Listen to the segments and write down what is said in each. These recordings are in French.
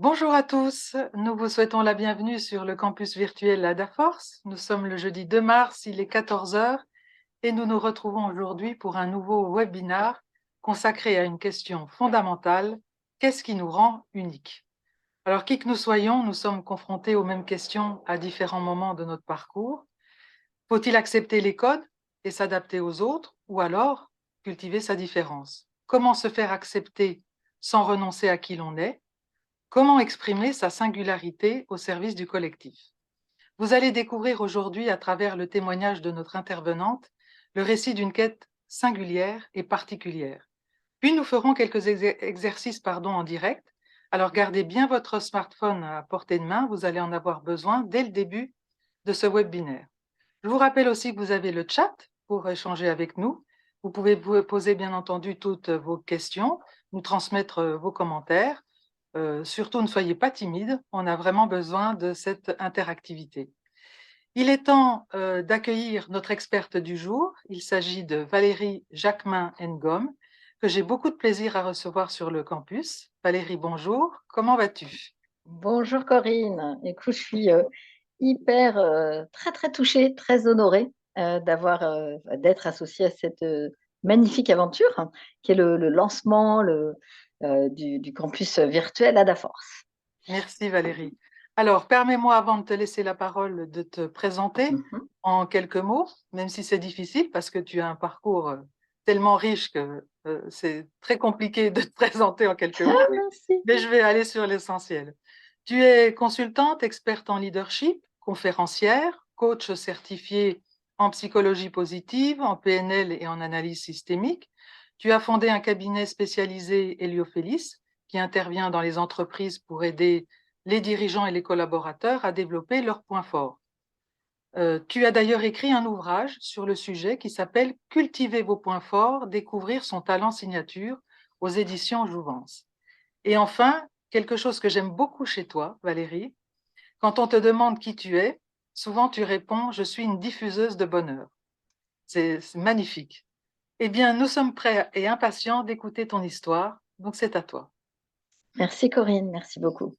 Bonjour à tous, nous vous souhaitons la bienvenue sur le campus virtuel Adaforce. Nous sommes le jeudi 2 mars, il est 14 heures et nous nous retrouvons aujourd'hui pour un nouveau webinar consacré à une question fondamentale: qu'est-ce qui nous rend uniques? Alors, qui que nous soyons, nous sommes confrontés aux mêmes questions à différents moments de notre parcours. Faut-il accepter les codes et s'adapter aux autres, ou alors cultiver sa différence? Comment se faire accepter sans renoncer à qui l'on est? Comment exprimer sa singularité au service du collectif? Vous allez découvrir aujourd'hui, à travers le témoignage de notre intervenante, le récit d'une quête singulière et particulière. Puis nous ferons quelques exercices en direct. Alors gardez bien votre smartphone à portée de main, vous allez en avoir besoin dès le début de ce webinaire. Je vous rappelle aussi que vous avez le chat pour échanger avec nous. Vous pouvez vous poser bien entendu toutes vos questions, nous transmettre vos commentaires. Surtout, ne soyez pas timide, on a vraiment besoin de cette interactivité. Il est temps d'accueillir notre experte du jour. Il s'agit de Valérie Jacquemin-Ngom, que j'ai beaucoup de plaisir à recevoir sur le campus. Valérie, bonjour, comment vas-tu? Bonjour Corinne. Écoute, je suis hyper, très très touchée, très honorée d'être associée à cette magnifique aventure qui est le lancement du campus virtuel Adaforce. Merci Valérie. Alors, permets-moi, avant de te laisser la parole, de te présenter Mhm. en quelques mots, même si c'est difficile parce que tu as un parcours tellement riche que c'est très compliqué de te présenter en quelques mots, Merci. mais je vais aller sur l'essentiel. Tu es consultante, experte en leadership, conférencière, coach certifié en psychologie positive, en PNL et en analyse systémique. Tu as fondé un cabinet spécialisé Heliophélis qui intervient dans les entreprises pour aider les dirigeants et les collaborateurs à développer leurs points forts. Tu as d'ailleurs écrit un ouvrage sur le sujet qui s'appelle Cultiver vos points forts, découvrir son talent signature aux éditions Jouvence. Et enfin, quelque chose que j'aime beaucoup chez toi, Valérie, quand on te demande qui tu es, souvent tu réponds: je suis une diffuseuse de bonheur. C'est magnifique. Eh bien, nous sommes prêts et impatients d'écouter ton histoire, donc c'est à toi. Merci Corinne, merci beaucoup.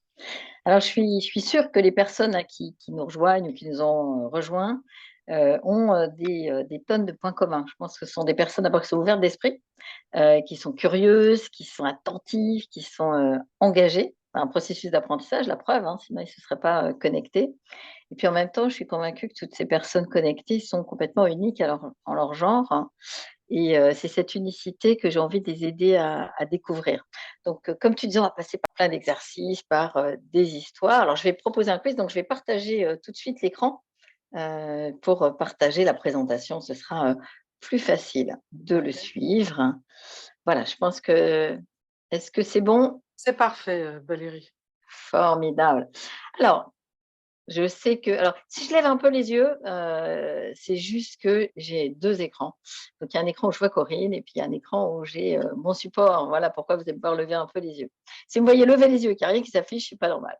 Alors, je suis sûre que les personnes qui nous rejoignent ou qui nous ont rejoints ont des tonnes de points communs. Je pense que ce sont des personnes d'abord qui sont ouvertes d'esprit, qui sont curieuses, qui sont attentives, qui sont engagées. C'est un processus d'apprentissage, la preuve, hein, sinon ils ne se seraient pas connectés. Et puis en même temps, je suis convaincue que toutes ces personnes connectées sont complètement uniques en leur genre, hein. Et c'est cette unicité que j'ai envie de les aider à découvrir. Donc, comme tu disais, on va passer par plein d'exercices, par des histoires. Alors, je vais proposer un quiz, donc je vais partager tout de suite l'écran pour partager la présentation. Ce sera plus facile de le Ok. suivre. Voilà, je pense que est-ce que c'est bon? C'est parfait, Valérie. Formidable. Alors, je sais que alors si je lève un peu les yeux, c'est juste que j'ai 2 écrans. Donc il y a un écran où je vois Corinne et puis il y a un écran où j'ai, mon support. Voilà pourquoi vous allez pouvoir lever un peu les yeux. Si vous me voyez lever les yeux et qu'il y a rien qui s'affiche, c'est pas normal.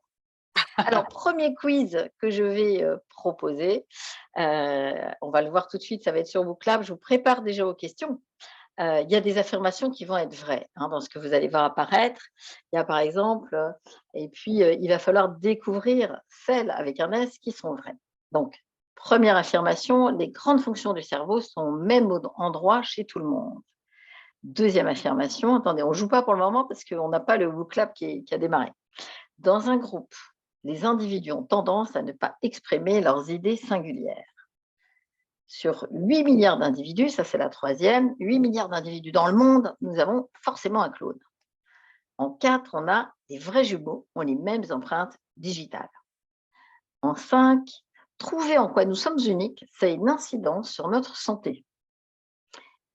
Alors premier quiz que je vais, proposer, on va le voir tout de suite, ça va être sur Booklab. Je vous prépare déjà aux questions. Il y a des affirmations qui vont être vraies, hein, dans ce que vous allez voir apparaître. Il y a par exemple, et puis, il va falloir découvrir celles avec un S qui sont vraies. Donc, première affirmation, les grandes fonctions du cerveau sont au même endroit chez tout le monde. Deuxième affirmation, attendez, on ne joue pas pour le moment parce qu'on n'a pas le WooClap qui a démarré. Dans un groupe, les individus ont tendance à ne pas exprimer leurs idées singulières. Sur 8 milliards d'individus, ça c'est la troisième, 8 milliards d'individus dans le monde, nous avons forcément un clone. En 4, on a des vrais jumeaux, ont les mêmes empreintes digitales. En 5, trouver en quoi nous sommes uniques, ça a une incidence sur notre santé.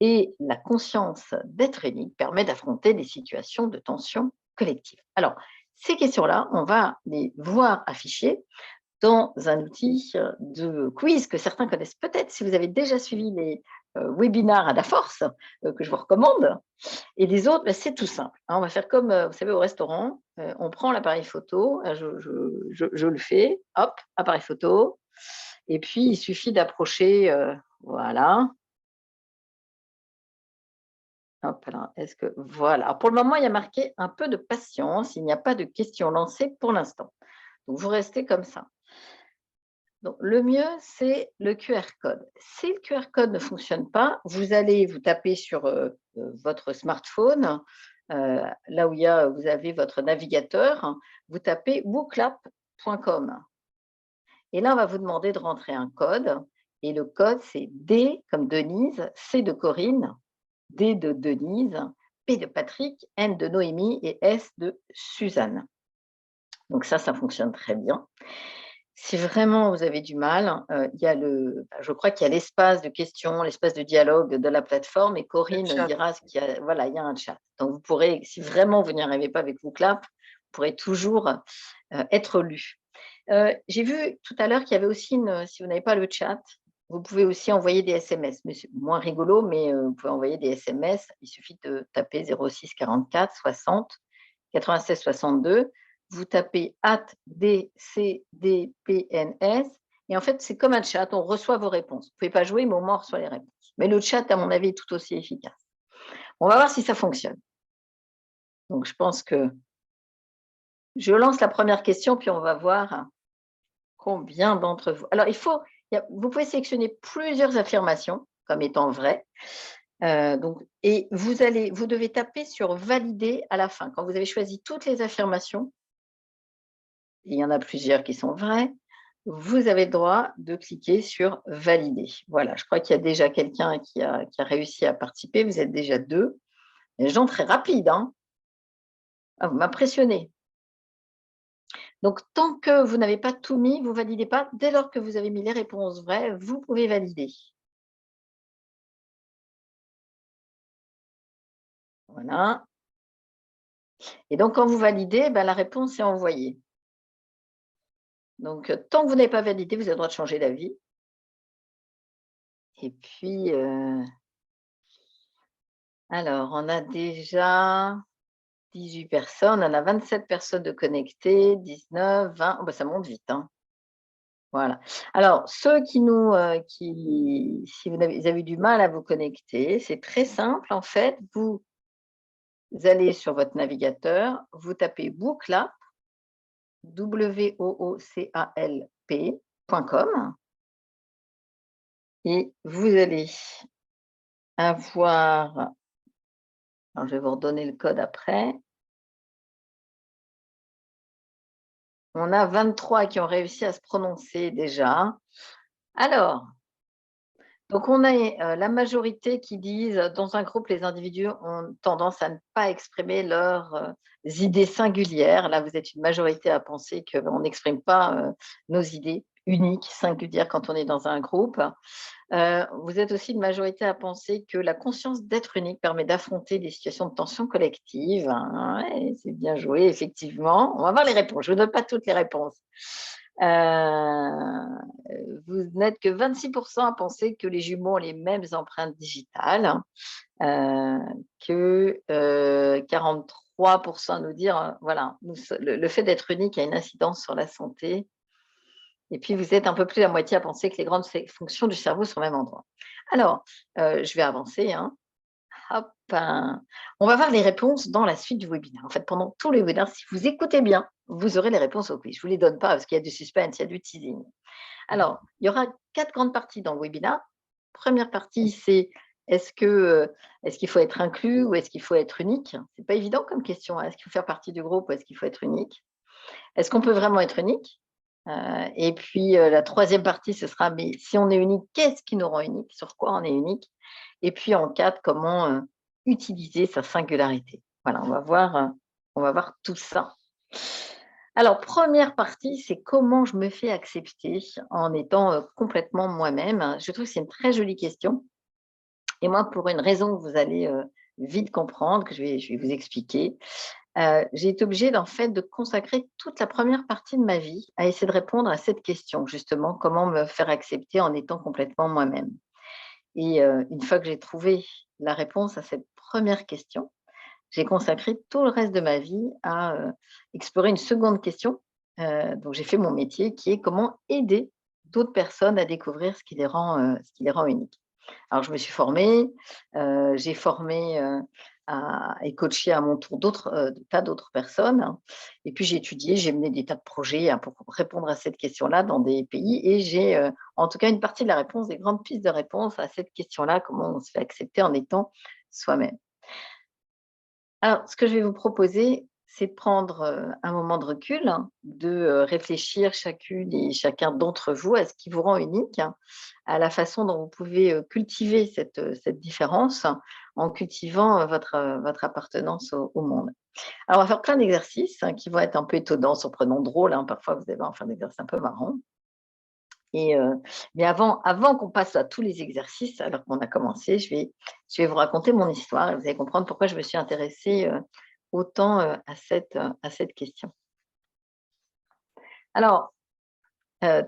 Et la conscience d'être unique permet d'affronter des situations de tension collective. Alors, ces questions-là, on va les voir affichées dans un outil de quiz que certains connaissent peut-être si vous avez déjà suivi les webinars à la force, que je vous recommande. Et les autres, bah, c'est tout simple, hein. On va faire comme, vous savez, au restaurant, on prend l'appareil photo, je le fais, hop, appareil photo, et puis il suffit d'approcher, voilà, Hop là, est-ce que voilà. Alors, pour le moment, il y a marqué un peu de patience. Il n'y a pas de questions lancées pour l'instant. Donc, vous restez comme ça. Donc, le mieux, c'est le QR code. Si le QR code ne fonctionne pas, vous allez vous taper sur votre smartphone, là où vous avez votre navigateur, vous tapez booklap.com. Et là, on va vous demander de rentrer un code. Et le code, c'est D comme Denise, C de Corinne, D de Denise, P de Patrick, N de Noémie et S de Suzanne. Donc ça fonctionne très bien. Si vraiment vous avez du mal, je crois qu'il y a l'espace de questions, l'espace de dialogue de la plateforme et Corinne dira ce qu'il y a. Voilà, il y a un chat. Donc vous pourrez, si vraiment vous n'y arrivez pas avec Booklap, vous pourrez toujours être lu. J'ai vu tout à l'heure qu'il y avait aussi si vous n'avez pas le chat, vous pouvez aussi envoyer des SMS. Mais c'est moins rigolo, mais vous pouvez envoyer des SMS. Il suffit de taper 06 44 60 96 62. Vous tapez @DCDPNS et en fait, c'est comme un chat, on reçoit vos réponses. Vous ne pouvez pas jouer, mais au moins on reçoit les réponses. Mais le chat, à mon avis, est tout aussi efficace. On va voir si ça fonctionne. Donc, je pense que je lance la première question, puis on va voir combien d'entre vous. Alors, vous pouvez sélectionner plusieurs affirmations comme étant vraies. Et vous devez taper sur valider à la fin. Quand vous avez choisi toutes les affirmations, il y en a plusieurs qui sont vraies, vous avez le droit de cliquer sur valider. Voilà, je crois qu'il y a déjà quelqu'un qui a réussi à participer. Vous êtes déjà 2. Les gens très rapides, hein. Ah, vous m'impressionnez. Donc, tant que vous n'avez pas tout mis, vous ne validez pas. Dès lors que vous avez mis les réponses vraies, vous pouvez valider. Voilà. Et donc, quand vous validez, la réponse est envoyée. Donc, tant que vous n'avez pas validé, vous avez le droit de changer d'avis. Et puis, alors, on a déjà 18 personnes, on a 27 personnes de connectées, 19, 20, oh, ça monte vite, hein. Voilà. Alors, ceux si vous avez du mal à vous connecter, c'est très simple en fait. Vous allez sur votre navigateur, vous tapez Booklap, woocalp.com et vous allez avoir, alors je vais vous redonner le code après. On a 23 qui ont réussi à se prononcer déjà. Alors, donc on a la majorité qui disent dans un groupe, les individus ont tendance à ne pas exprimer leurs idées singulières. Là, vous êtes une majorité à penser qu'on n'exprime pas nos idées uniques, singulières quand on est dans un groupe. Vous êtes aussi une majorité à penser que la conscience d'être unique permet d'affronter des situations de tension collective. Ouais, c'est bien joué, effectivement. On va voir les réponses. Je ne vous donne pas toutes les réponses. Vous n'êtes que 26% à penser que les jumeaux ont les mêmes empreintes digitales, que 43% à nous dire, voilà, le fait d'être unique a une incidence sur la santé. Et puis, vous êtes un peu plus la moitié à penser que les grandes fonctions du cerveau sont au même endroit. Alors, je vais avancer, hein. Hop, on va voir les réponses dans la suite du webinaire. En fait, pendant tous les webinaires, si vous écoutez bien, vous aurez les réponses au quiz. Je ne vous les donne pas parce qu'il y a du suspense, il y a du teasing. Alors, il y aura 4 grandes parties dans le webinaire. Première partie, c'est est-ce qu'il faut être inclus ou est-ce qu'il faut être unique? Ce n'est pas évident comme question, hein. Est-ce qu'il faut faire partie du groupe ou est-ce qu'il faut être unique? Est-ce qu'on peut vraiment être unique? Et puis, la troisième partie, ce sera mais si on est unique, qu'est-ce qui nous rend unique? Sur quoi on est unique? Et puis, en 4, comment utiliser sa singularité. Voilà, on va voir tout ça. Alors, première partie, c'est comment je me fais accepter en étant complètement moi-même. Je trouve que c'est une très jolie question. Et moi, pour une raison que vous allez vite comprendre, que je vais vous expliquer, j'ai été obligée en fait de consacrer toute la première partie de ma vie à essayer de répondre à cette question, justement, comment me faire accepter en étant complètement moi-même. Et une fois que j'ai trouvé la réponse à cette première question, j'ai consacré tout le reste de ma vie à explorer une seconde question. Donc, j'ai fait mon métier qui est comment aider d'autres personnes à découvrir ce qui les rend uniques. Alors je me suis formée, j'ai formé, et coaché à mon tour des tas d'autres personnes, hein. Et puis j'ai étudié, j'ai mené des tas de projets, hein, pour répondre à cette question-là dans des pays et j'ai, en tout cas une partie de la réponse, des grandes pistes de réponse à cette question-là, comment on se fait accepter en étant soi-même. Alors, ce que je vais vous proposer, c'est de prendre, un moment de recul, hein, de, réfléchir chacune et chacun d'entre vous à ce qui vous rend unique, hein, à la façon dont vous pouvez, cultiver cette différence en cultivant, votre appartenance au monde. Alors, on va faire plein d'exercices, hein, qui vont être un peu étonnants, surprenants, drôles, hein. Parfois, vous allez voir, on va faire des exercices un peu marrants et mais avant qu'on passe à tous les exercices, alors qu'on a commencé, je vais vous raconter mon histoire et vous allez comprendre pourquoi je me suis intéressée, autant, à cette question. Alors, heu,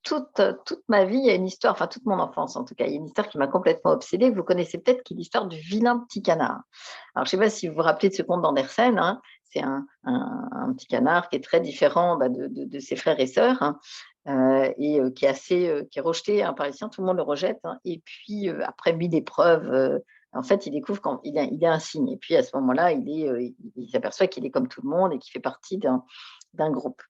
toute ma vie, il y a une histoire, enfin toute mon enfance en tout cas, il y a une histoire qui m'a complètement obsédée, que vous connaissez peut-être, qui est l'histoire du vilain petit canard. Alors je ne sais pas si vous vous rappelez de ce conte d'Andersen, hein, c'est un petit canard qui est très différent, bah, de ses frères et sœurs, hein, et qui est qui est rejeté, hein, par les siens, tout le monde le rejette, hein, et puis, après 1000 épreuves, en fait, il découvre qu'il a un signe et puis à ce moment-là, il s'aperçoit qu'il est comme tout le monde et qu'il fait partie d'un groupe.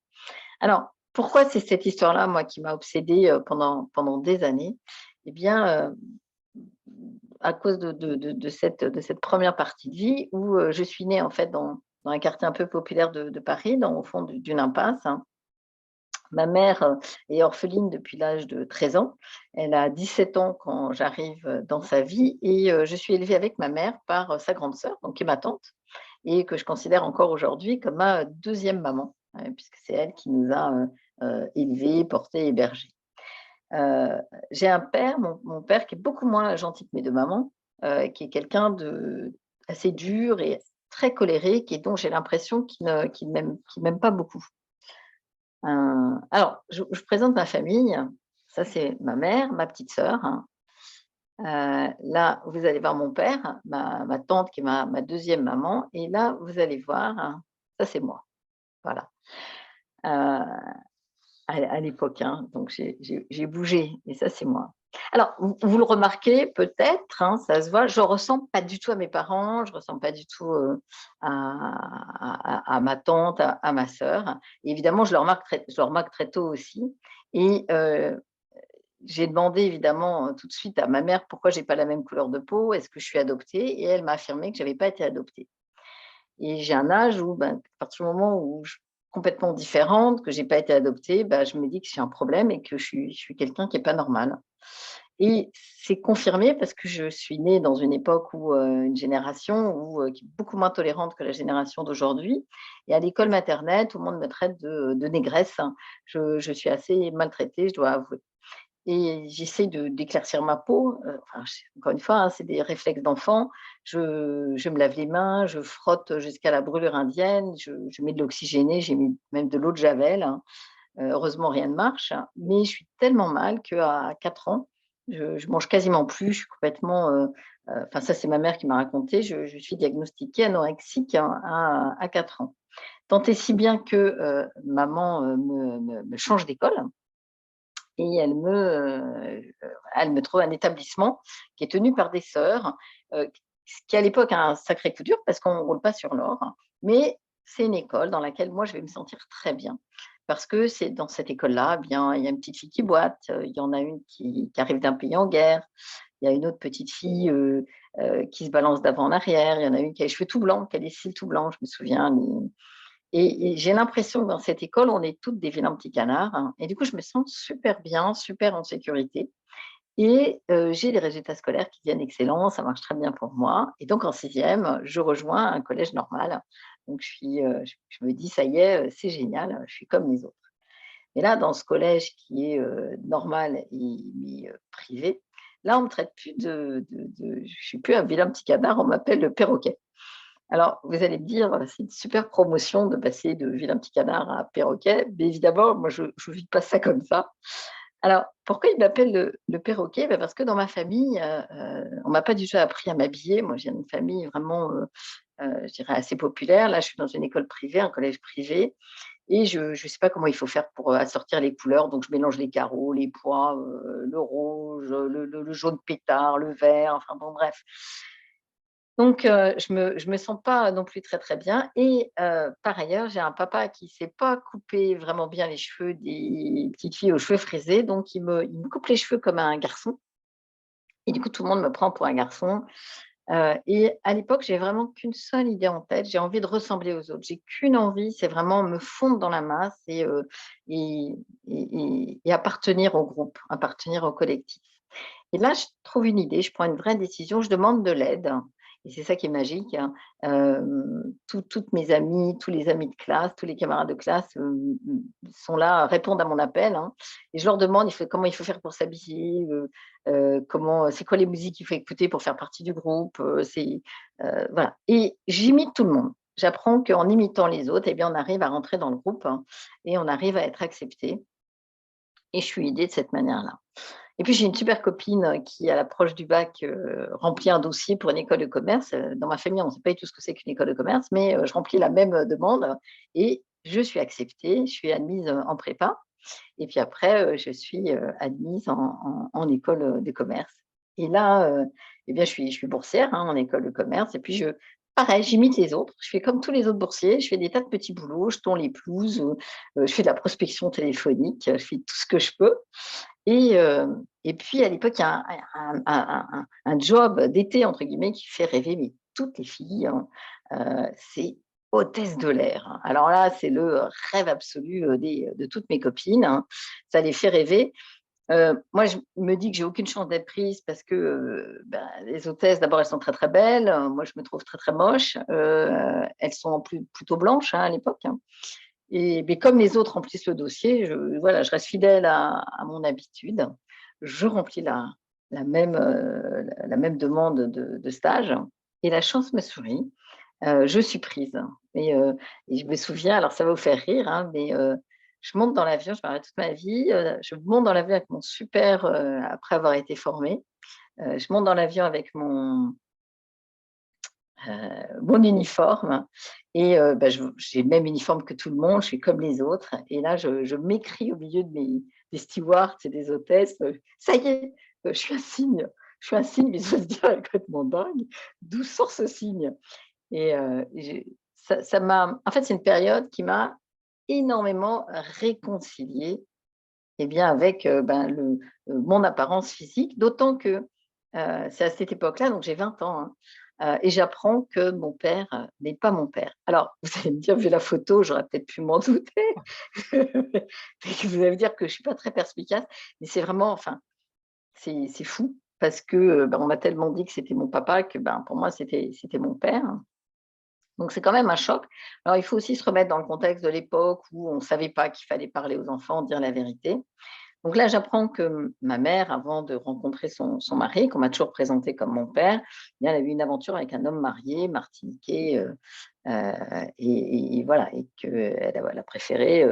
Alors, pourquoi c'est cette histoire-là, moi, qui m'a obsédée, pendant des années? Eh bien, à cause de cette première partie de vie où, je suis née, en fait, dans un quartier un peu populaire de Paris, au fond d'une impasse, hein. Ma mère, est orpheline depuis l'âge de 13 ans. Elle a 17 ans quand j'arrive, dans sa vie et je suis élevée avec ma mère par, sa grande sœur, donc qui est ma tante et que je considère encore aujourd'hui comme ma deuxième maman, puisque c'est elle qui nous a, élevés, portés, hébergés. Heu, j'ai un père, mon père qui est beaucoup moins gentil que mes 2 mamans, qui est quelqu'un de assez dur et très colérique et dont j'ai l'impression qu'il m'aime pas beaucoup. Alors je présente ma famille. Ça, c'est ma mère, ma petite sœur, hein. Là, vous allez voir mon père, ma tante qui est ma 2e maman et là, vous allez voir, hein, ça, c'est moi. Voilà. Heu à l'époque, hein, donc j'ai bougé et ça, c'est moi. Alors, vous le remarquez peut-être, hein, ça se voit, je ressemble pas du tout à mes parents, je ressemble pas du tout, à ma tante, à ma sœur. Évidemment, je le remarque très tôt aussi et j'ai demandé évidemment, tout de suite à ma mère pourquoi j'ai pas la même couleur de peau, est-ce que je suis adoptée? Et elle m'a affirmé que j'avais pas été adoptée. Et j'ai un âge où, ben, à partir du moment où je suis complètement différente, que j'ai pas été adoptée, bah, je me dis que j'ai un problème et que je suis quelqu'un qui est pas normal. Et c'est confirmé parce que je suis née dans une époque où, une génération où, qui est beaucoup moins tolérante que la génération d'aujourd'hui et à l'école maternelle, tout le monde me traite de négresse, hein. Je suis assez maltraitée, je dois avouer. Et j'essaie d'éclaircir ma peau, enfin, encore une fois, hein, c'est des réflexes d'enfant. Je me lave les mains, je frotte jusqu'à la brûlure indienne, je mets de l'oxygéné, j'ai mis même de l'eau de javel, hein. Heureusement rien ne marche, hein, mais je suis tellement mal qu'à 4 ans, je mange quasiment plus, je suis complètement, enfin ça c'est ma mère qui m'a raconté, je suis diagnostiquée anorexique, hein, à 4 ans. Tant et si bien que, maman, me change d'école et elle me trouve un établissement qui est tenu par des sœurs, ce qui à l'époque a un sacré coup dur parce qu'on ne roule pas sur l'or, hein, mais c'est une école dans laquelle moi je vais me sentir très bien. Parce que c'est dans cette école-là, eh bien, il y a une petite fille qui boite, il y en a une qui arrive d'un pays en guerre, il y a une autre petite fille, qui se balance d'avant en arrière, il y en a une qui a les cheveux tout blancs, qui a les cils tout blancs, je me souviens. Et j'ai l'impression que dans cette école, on est toutes des vilains petits canards, hein, et du coup, je me sens super bien, super en sécurité et j'ai des résultats scolaires qui viennent excellents, ça marche très bien pour moi et donc en 6e, je rejoins un collège normal. Donc je me dis: «Ça y est, c'est génial, je suis comme les autres». Et là, dans ce collège qui est, normal mais privé, là, on me traite plus je suis plus un vilain petit canard, on m'appelle le perroquet. Alors, vous allez me dire, c'est une super promotion de passer de vilain petit canard à perroquet, mais évidemment, moi, je ne vis pas ça comme ça. Alors, pourquoi il m'appelle le perroquet? Bah, parce que dans ma famille, on m'a pas du tout appris à m'habiller. Moi, je viens d'une famille vraiment, je dirais assez populaire. Là, je suis dans une école privée, un collège privé et je ne sais pas comment il faut faire pour assortir les couleurs, donc je mélange les carreaux, les pois, le rouge, le jaune pétard, le vert, enfin bon bref. Donc je me sens pas non plus très, très bien et par ailleurs, j'ai un papa qui sait pas couper vraiment bien les cheveux des petites filles aux cheveux frisés, donc il me coupe les cheveux comme un garçon et du coup, tout le monde me prend pour un garçon. Et à l'époque, j'ai vraiment qu'une seule idée en tête, j'ai envie de ressembler aux autres. J'ai qu'une envie, c'est vraiment me fondre dans la masse et et appartenir au groupe, appartenir au collectif. Et là, je trouve une idée, je prends une vraie décision, je demande de l'aide et c'est ça qui est magique, hein. Toutes mes amies, tous les amis de classe, tous les camarades de classe, sont là, répondent à mon appel, hein, et je leur demande comment il faut faire pour s'habiller, comment c'est quoi les musiques qu'il faut écouter pour faire partie du groupe, voilà, et j'imite tout le monde. J'apprends qu'en imitant les autres, eh bien, on arrive à rentrer dans le groupe, hein, et on arrive à être accepté et je suis aidée de cette manière-là. Et puis j'ai une super copine qui, à l'approche du bac, remplit un dossier pour une école de commerce. Dans ma famille, on ne sait pas du tout ce que c'est qu'une école de commerce, mais je remplis la même demande et je suis acceptée, je suis admise en prépa et puis après, je suis admise en école de commerce. Et là, eh bien, je suis boursière, hein, en école de commerce et puis pareil, j'imite les autres. Je fais comme tous les autres boursiers, je fais des tas de petits boulots, je tond les pelouses, je fais de la prospection téléphonique, je fais tout ce que je peux et puis à l'époque, il y a un job «d'été» entre guillemets qui fait rêver, mais toutes les filles, hein, c'est hôtesse de l'air, hein. Alors là, c'est le rêve absolu, de toutes mes copines, hein. Ça les fait rêver. Moi, je me dis que j'ai aucune chance d'être prise parce que, les hôtesses, d'abord, elles sont très, très belles. Moi, je me trouve très, très moche. Elles sont en plus plutôt blanches, hein, à l'époque, hein. Et mais comme les autres remplissent le dossier, voilà, je reste fidèle à mon habitude. Je remplis la même demande de stage et la chance me sourit. Je suis prise et je me souviens, alors ça va vous faire rire, hein, mais je monte dans l'avion, je m'arrête toute ma vie, je monte dans l'avion avec mon super, après avoir été formée, je monte dans l'avion avec mon uniforme et j'ai le même uniforme que tout le monde, je suis comme les autres et là je m'écrie au milieu des stewards et des hôtesses, «Ça y est, je suis un signe», mais ils vont se dire: «Elle est complètement dingue, d'où sort ce signe?» et ça m'a en fait, c'est une période qui m'a énormément réconciliée et bien avec, mon apparence physique, d'autant que, c'est à cette époque-là, donc j'ai 20 ans, hein, et j'apprends que mon père, n'est pas mon père. Alors, vous allez me dire, vu la photo, j'aurais peut-être pu m'en douter. Vous allez me dire que je suis pas très perspicace, mais c'est vraiment enfin, c'est fou parce que, on m'a tellement dit que c'était mon papa que, pour moi, c'était mon père. Donc c'est quand même un choc. Alors il faut aussi se remettre dans le contexte de l'époque où on ne savait pas qu'il fallait parler aux enfants, dire la vérité. Donc là, j'apprends que ma mère, avant de rencontrer son mari, qu'on m'a toujours présenté comme mon père, eh bien, elle a eu une aventure avec un homme marié, martiniquais, et voilà, et qu'elle a préféré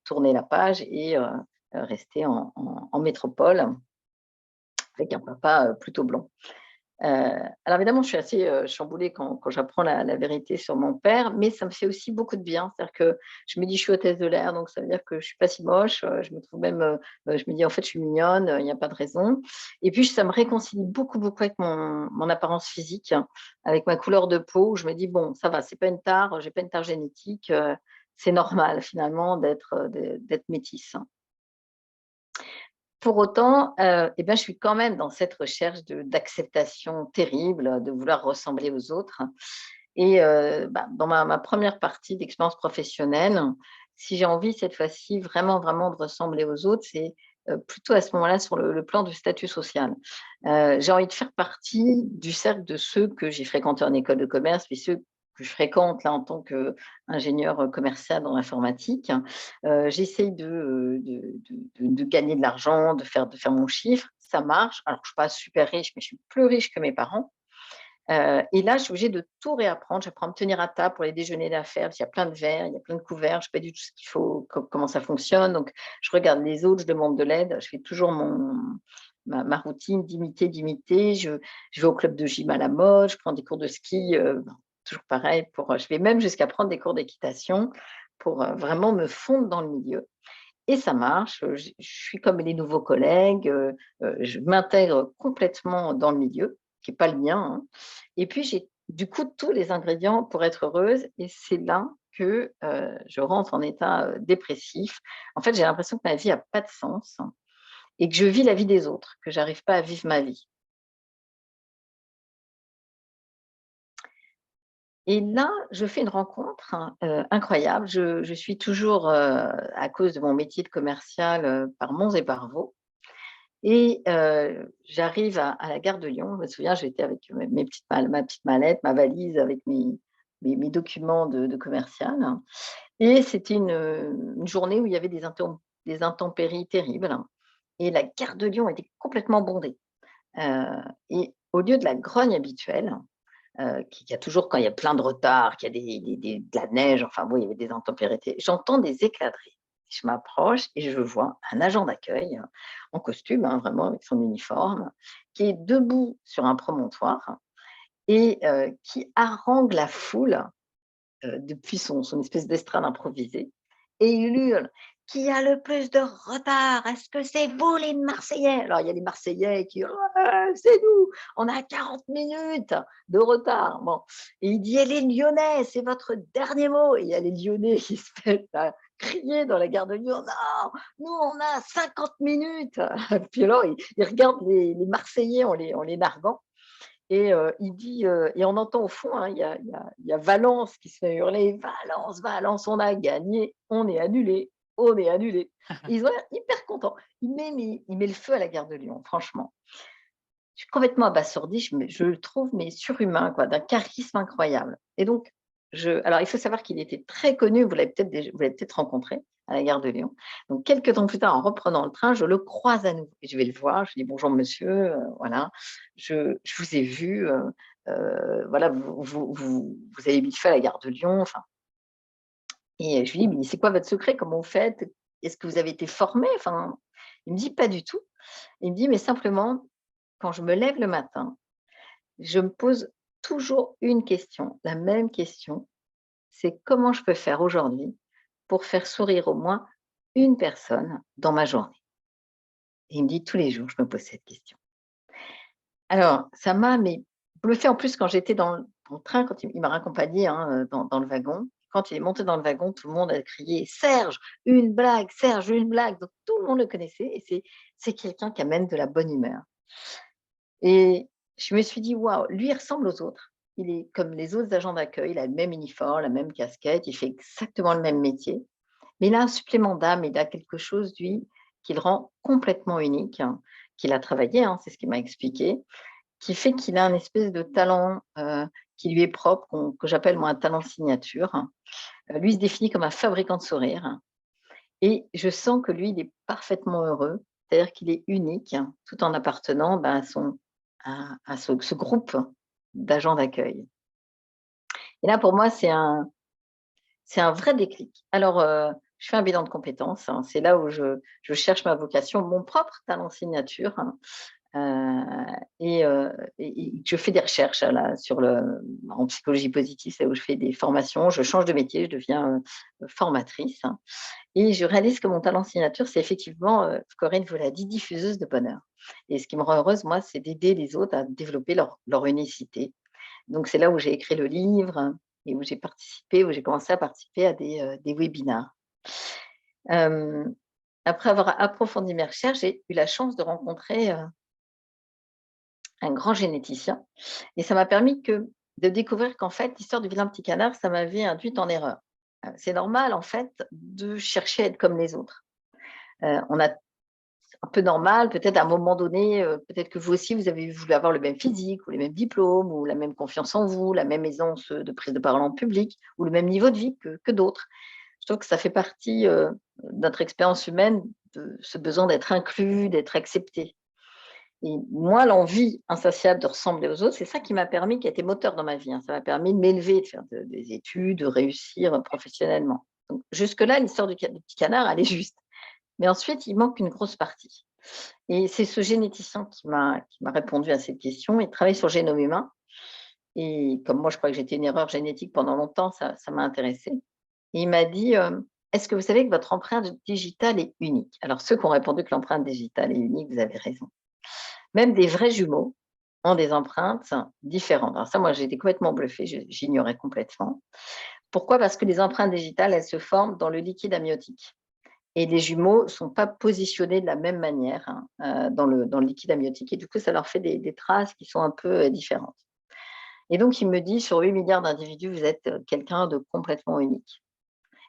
tourner la page et rester en métropole avec un papa plutôt blanc. Heu, alors évidemment, je suis assez, chamboulée quand j'apprends la vérité sur mon père, mais ça me fait aussi beaucoup de bien. C'est-à-dire que je me dis: «Je suis hôtesse de l'air, donc ça veut dire que je suis pas si moche», je me trouve même, je me dis: «En fait, je suis mignonne, il y a pas de raison» et puis ça me réconcilie beaucoup, beaucoup avec mon apparence physique, hein, avec ma couleur de peau, où je me dis: «Bon, ça va, c'est pas une tare, j'ai pas une tare génétique, c'est normal finalement d'être métisse». Pour autant, je suis quand même dans cette recherche d'acceptation terrible, de vouloir ressembler aux autres et dans ma 1re partie d'expérience professionnelle, si j'ai envie cette fois-ci vraiment, vraiment de ressembler aux autres, c'est, plutôt à ce moment-là sur le plan du statut social. J'ai envie de faire partie du cercle de ceux que j'ai fréquentés en école de commerce, puis ceux que je fréquente là en tant qu'ingénieure, commercial dans l'informatique. J'essaye de gagner de l'argent, de faire mon chiffre. Ça marche. Alors je ne suis pas super riche, mais je suis plus riche que mes parents. Et là, je suis obligée de tout réapprendre. J'apprends à me tenir à table pour les déjeuners d'affaires, parce qu'il y a plein de verres, il y a plein de couverts, je ne sais pas du tout ce qu'il faut, comment ça fonctionne. Donc, je regarde les autres, je demande de l'aide. Je fais toujours ma routine d'imiter, d'imiter. Je vais au club de gym à la mode, je prends des cours de ski, toujours pareil. Je vais même jusqu'à prendre des cours d'équitation pour vraiment me fondre dans le milieu. Et ça marche, je suis comme les nouveaux collègues, je m'intègre complètement dans le milieu, qui est pas le mien, hein. Et puis j'ai du coup tous les ingrédients pour être heureuse et c'est là que, je rentre en état, dépressif. En fait, j'ai l'impression que ma vie a pas de sens et que je vis la vie des autres, que j'arrive pas à vivre ma vie. Et là, je fais une rencontre, incroyable. Je suis toujours, à cause de mon métier de commercial, par Mons et par Vaux. Et j'arrive à la gare de Lyon. Je me souviens, j'étais avec mes petites ma petite mallette, ma valise avec mes documents de commercial et c'était une journée où il y avait des intempéries terribles et la gare de Lyon était complètement bondée, et au lieu de la grogne habituelle, qu'il y a toujours quand il y a plein de retard, qu'il y a de la neige, enfin bon, il y avait des intempéries, j'entends des éclats de rire. Je m'approche et je vois un agent d'accueil en costume, hein, vraiment avec son uniforme, qui est debout sur un promontoire et qui harangue la foule depuis son espèce d'estrade improvisée et il hurle: «Qui a le plus de retard? Est-ce que c'est vous les Marseillais?» Alors il y a les Marseillais qui hurlent: «Ouais, c'est nous, on a 40 minutes de retard». Bon et il dit: «Et les Lyonnais, c'est votre dernier mot?» et il y a les Lyonnais qui se mettent à crier dans la gare de Lyon: «Non, nous on a 50 minutes!» Puis alors ils regardent les Marseillais en les narguant et il dit, et on entend au fond, hein, il y a Valence qui se fait hurler: «Valence, Valence, on a gagné, on est annulé, on est annulé». Ils ont l'air hyper contents. Il met le feu à la gare de Lyon, franchement. Je suis complètement abasourdie, je le trouve mais surhumain quoi, d'un charisme incroyable et donc alors il faut savoir qu'il était très connu, vous l'avez peut-être rencontré à la gare de Lyon. Donc quelques temps plus tard, en reprenant le train, je le croise à nouveau et je vais le voir, je lui dis: «Bonjour monsieur, voilà, je vous ai vu, voilà, vous avez mis le feu à la gare de Lyon», enfin et je lui dis: «Mais c'est quoi votre secret? Comment vous faites? Est-ce que vous avez été formé?» Enfin, il me dit: «Pas du tout». Il me dit: «Mais simplement, quand je me lève le matin, je me pose toujours une question, la même question, c'est comment je peux faire aujourd'hui pour faire sourire au moins une personne dans ma journée?» Et il me dit: «Tous les jours, je me pose cette question». Alors, ça m'a mais bluffée en plus quand j'étais dans le train, quand il m'a raccompagnée, hein, dans le wagon. Quand il est monté dans le wagon, tout le monde a crié: «Serge, une blague! Serge, une blague!» Donc tout le monde le connaissait et c'est quelqu'un qui amène de la bonne humeur. Et je me suis dit: «Waouh, lui, il ressemble aux autres. Il est comme les autres agents d'accueil, il a le même uniforme, la même casquette, il fait exactement le même métier. Mais il a un supplément d'âme, il a quelque chose, lui, qui le rend complètement unique, hein, qu'il a travaillé, hein, c'est ce qu'il m'a expliqué, qui fait qu'il a un espèce de talent, qui lui est propre, que j'appelle moi un talent signature. Lui, il se définit comme un fabricant de sourires et je sens que lui, il est parfaitement heureux. C'est-à-dire qu'il est unique, tout en appartenant, ben, à ce groupe d'agents d'accueil. Et là, pour moi, c'est un vrai déclic. Alors, je fais un bilan de compétences, hein, c'est là où je cherche ma vocation, mon propre talent signature, hein, et je fais des recherches là, en psychologie positive, c'est où je fais des formations, je change de métier, je deviens, formatrice, hein, et je réalise que mon talent signature, c'est effectivement, Corinne vous l'a dit, diffuseuse de bonheur. Et ce qui me rend heureuse, moi, c'est d'aider les autres à développer leur unicité. Donc c'est là où j'ai écrit le livre et où j'ai commencé à participer à des webinaires. Hem, Après avoir approfondi mes recherches, j'ai eu la chance de rencontrer, un grand généticien et ça m'a permis de découvrir qu'en fait, l'histoire du vilain petit canard, ça m'avait induite en erreur. C'est normal en fait de chercher à être comme les autres. On a un peu normal, peut-être à un moment donné, peut-être que vous aussi, vous avez voulu avoir le même physique ou les mêmes diplômes ou la même confiance en vous, la même aisance, de prise de parole en public ou le même niveau de vie que d'autres. Je trouve que ça fait partie, de notre expérience humaine, de ce besoin d'être inclus, d'être accepté et moi, l'envie insatiable de ressembler aux autres, c'est ça qui m'a permis, qui a été moteur dans ma vie, hein. Ça m'a permis de m'élever, de faire des études, de réussir, professionnellement. Donc jusque-là, l'histoire du petit canard, elle est juste. Mais ensuite, il manque une grosse partie. Et c'est ce généticien qui m'a répondu à cette question. Il travaille sur le génome humain et comme moi, je crois que j'étais une erreur génétique pendant longtemps, ça m'a intéressée Et il m'a dit, est-ce que vous savez que votre empreinte digitale est unique? Alors, ceux qui ont répondu que l'empreinte digitale est unique, vous avez raison. Même des vrais jumeaux ont des empreintes différentes. Alors ça, moi, j'ai été complètement bluffée, j'ignorais complètement. Pourquoi? Parce que les empreintes digitales, elles se forment dans le liquide amniotique. Et les jumeaux ne sont pas positionnés de la même manière dans le liquide amniotique. Et du coup, ça leur fait des traces qui sont un peu différentes. Et donc, il me dit, sur 8 milliards d'individus, vous êtes quelqu'un de complètement unique.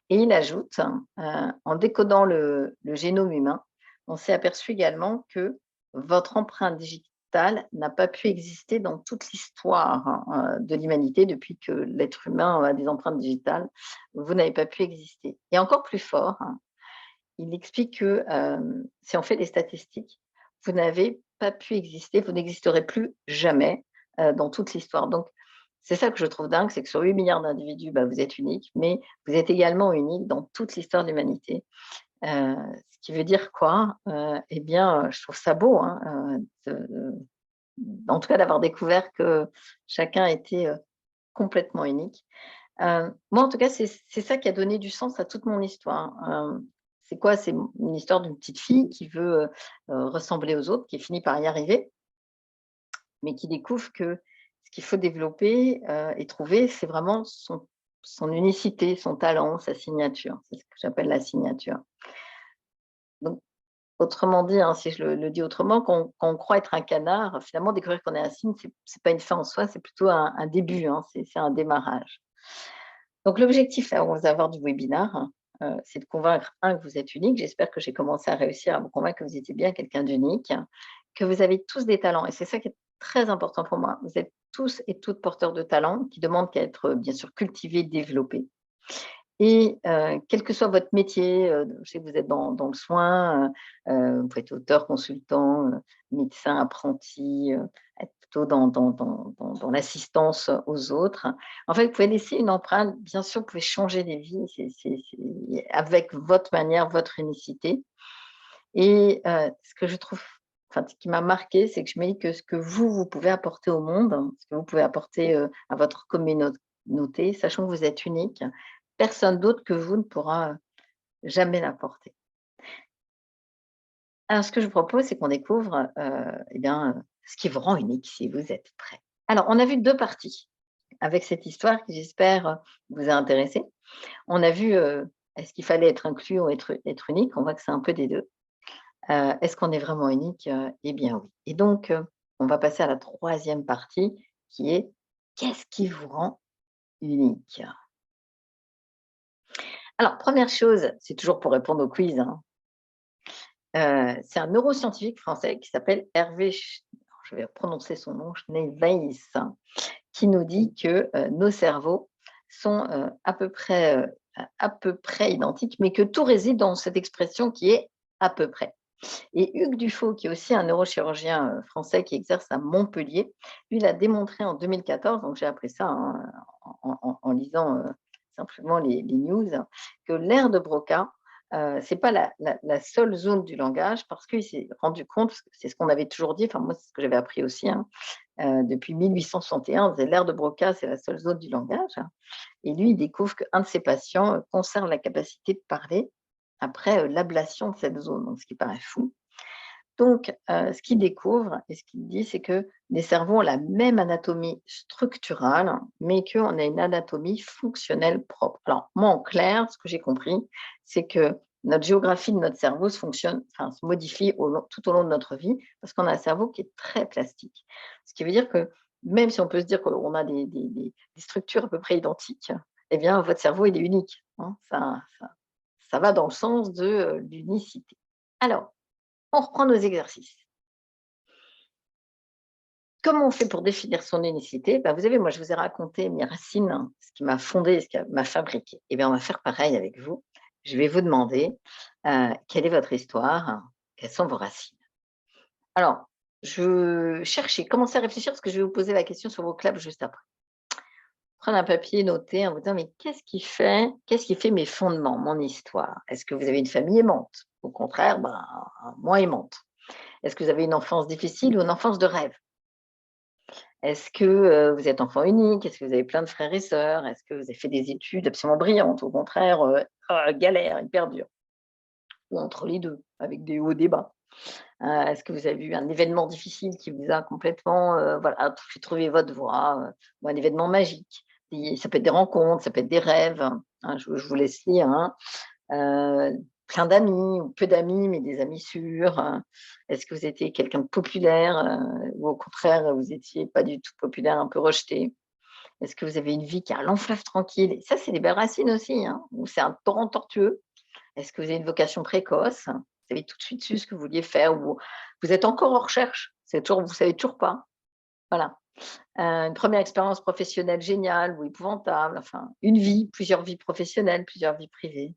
Et il ajoute, en décodant le génome humain, on s'est aperçu également que votre empreinte digitale n'a pas pu exister dans toute l'histoire de l'humanité depuis que l'être humain a des empreintes digitales. Vous n'avez pas pu exister. Et encore plus fort, il explique que si on fait des statistiques, vous n'avez pas pu exister, vous n'existerez plus jamais dans toute l'histoire. Donc, c'est ça que je trouve dingue, c'est que sur 8 milliards d'individus, bah, vous êtes unique, mais vous êtes également unique dans toute l'histoire de l'humanité. Ce qui veut dire quoi? Eh bien, je trouve ça beau, hein, en tout cas d'avoir découvert que chacun était complètement unique. Moi, en tout cas, c'est ça qui a donné du sens à toute mon histoire. C'est quoi? C'est une histoire d'une petite fille qui veut ressembler aux autres, qui finit par y arriver, mais qui découvre que ce qu'il faut développer et trouver, c'est vraiment son unicité, son talent, sa signature. C'est ce que j'appelle la signature. Donc, autrement dit, hein, si je le dis autrement, quand on croit être un canard, finalement, découvrir qu'on est un cygne, c'est pas une fin en soi, c'est plutôt un début, hein, c'est un démarrage. Donc l'objectif là, on va avoir du webinaire, c'est de convaincre, que vous êtes unique. J'espère que j'ai commencé à réussir à vous convaincre que vous étiez bien quelqu'un d'unique, que vous avez tous des talents et c'est ça qui est très important pour moi. Vous êtes tous et toutes porteurs de talents qui demandent qu'à être, bien sûr cultivés, développés et quel que soit votre métier, je sais que vous êtes dans le soin, vous pouvez être auteur, consultant, médecin, apprenti, être plutôt dans l'assistance aux autres. En fait, vous pouvez laisser une empreinte, bien sûr, vous pouvez changer des vies, c'est avec votre manière, votre unicité et ce que je trouve enfin, ce qui m'a marqué, c'est que je me dis que ce que vous pouvez apporter au monde, ce que vous pouvez apporter, à votre communauté, sachant que vous êtes unique, personne d'autre que vous ne pourra jamais l'apporter. Alors ce que je vous propose, c'est qu'on découvre, eh bien, ce qui vous rend unique, si vous êtes prêts. Alors on a vu 2 parties avec cette histoire qui j'espère, vous a intéressé. On a vu, est-ce qu'il fallait être inclus ou être unique? On voit que c'est un peu des 2. Est-ce qu'on est vraiment unique? Eh bien oui. Et donc, on va passer à la troisième partie qui est: qu'est-ce qui vous rend unique? Alors première chose, c'est toujours pour répondre au quiz, hein, c'est un neuroscientifique français qui s'appelle Hervé je vais prononcer son nom, Schneeweis, qui nous dit que, nos cerveaux sont, à peu près identiques, mais que tout réside dans cette expression qui est «à peu près». Et Hugues Dufaux, qui est aussi un neurochirurgien français qui exerce à Montpellier, lui, il a démontré en 2014, donc j'ai appris ça hein, en lisant simplement les news, que l'aire de Broca, ce n'est pas la seule zone du langage, parce qu'il s'est rendu compte, parce que c'est ce qu'on avait toujours dit, enfin moi c'est ce que j'avais appris aussi, hein, depuis 1861, l'aire de Broca, c'est la seule zone du langage. Et lui, il découvre qu'un de ses patients conserve la capacité de parler après l'ablation de cette zone, donc ce qui paraît fou. Donc, ce qu'il découvre et ce qu'il dit, c'est que les cerveaux ont la même anatomie structurale, mais qu'on a une anatomie fonctionnelle propre. Alors, moi, en clair, ce que j'ai compris, c'est que notre géographie de notre cerveau se modifie tout au long de notre vie, parce qu'on a un cerveau qui est très plastique. Ce qui veut dire que même si on peut se dire qu'on a des structures à peu près identiques, eh bien, votre cerveau, il est unique, hein. Ça va dans le sens de l'unicité. Alors, on reprend nos exercices. Comment on fait pour définir son unicité? Bah, vous savez, moi, je vous ai raconté mes racines, hein, ce qui m'a fondé, ce qui m'a fabriqué. Eh bien, on va faire pareil avec vous. Je vais vous demander quelle est votre histoire, quelles sont vos racines. Alors, je cherchais, commencez à réfléchir parce que je vais vous poser la question sur vos claps juste après. Prendre un papier, noter en vous disant, mais qu'est-ce qui fait mes fondements, mon histoire? Est-ce que vous avez une famille aimante? Au contraire, ben, moins aimante. Est-ce que vous avez une enfance difficile ou une enfance de rêve? Est-ce que vous êtes enfant unique? Est-ce que vous avez plein de frères et sœurs? Est-ce que vous avez fait des études absolument brillantes? Au contraire, galère, hyper dur? Ou entre les deux, avec des hauts, des bas? Est-ce que vous avez eu un événement difficile qui vous a complètement, voilà, fait trouver votre voie, ou un événement magique? Ça peut être des rencontres, ça peut être des rêves, hein, je vous laisse lire, hein. Plein d'amis ou peu d'amis, mais des amis sûrs, Est-ce que vous étiez quelqu'un de populaire, ou au contraire, vous étiez pas du tout populaire, un peu rejeté? Est-ce que vous avez une vie qui a un long fleuve tranquille? Et ça, c'est des belles racines aussi, hein, ou c'est un torrent tortueux? Est-ce que vous avez une vocation précoce? Vous savez tout de suite su ce que vous vouliez faire, ou vous êtes encore en recherche? Vous savez toujours pas? Voilà. Une première expérience professionnelle géniale ou épouvantable, enfin, une vie, plusieurs vies professionnelles, plusieurs vies privées?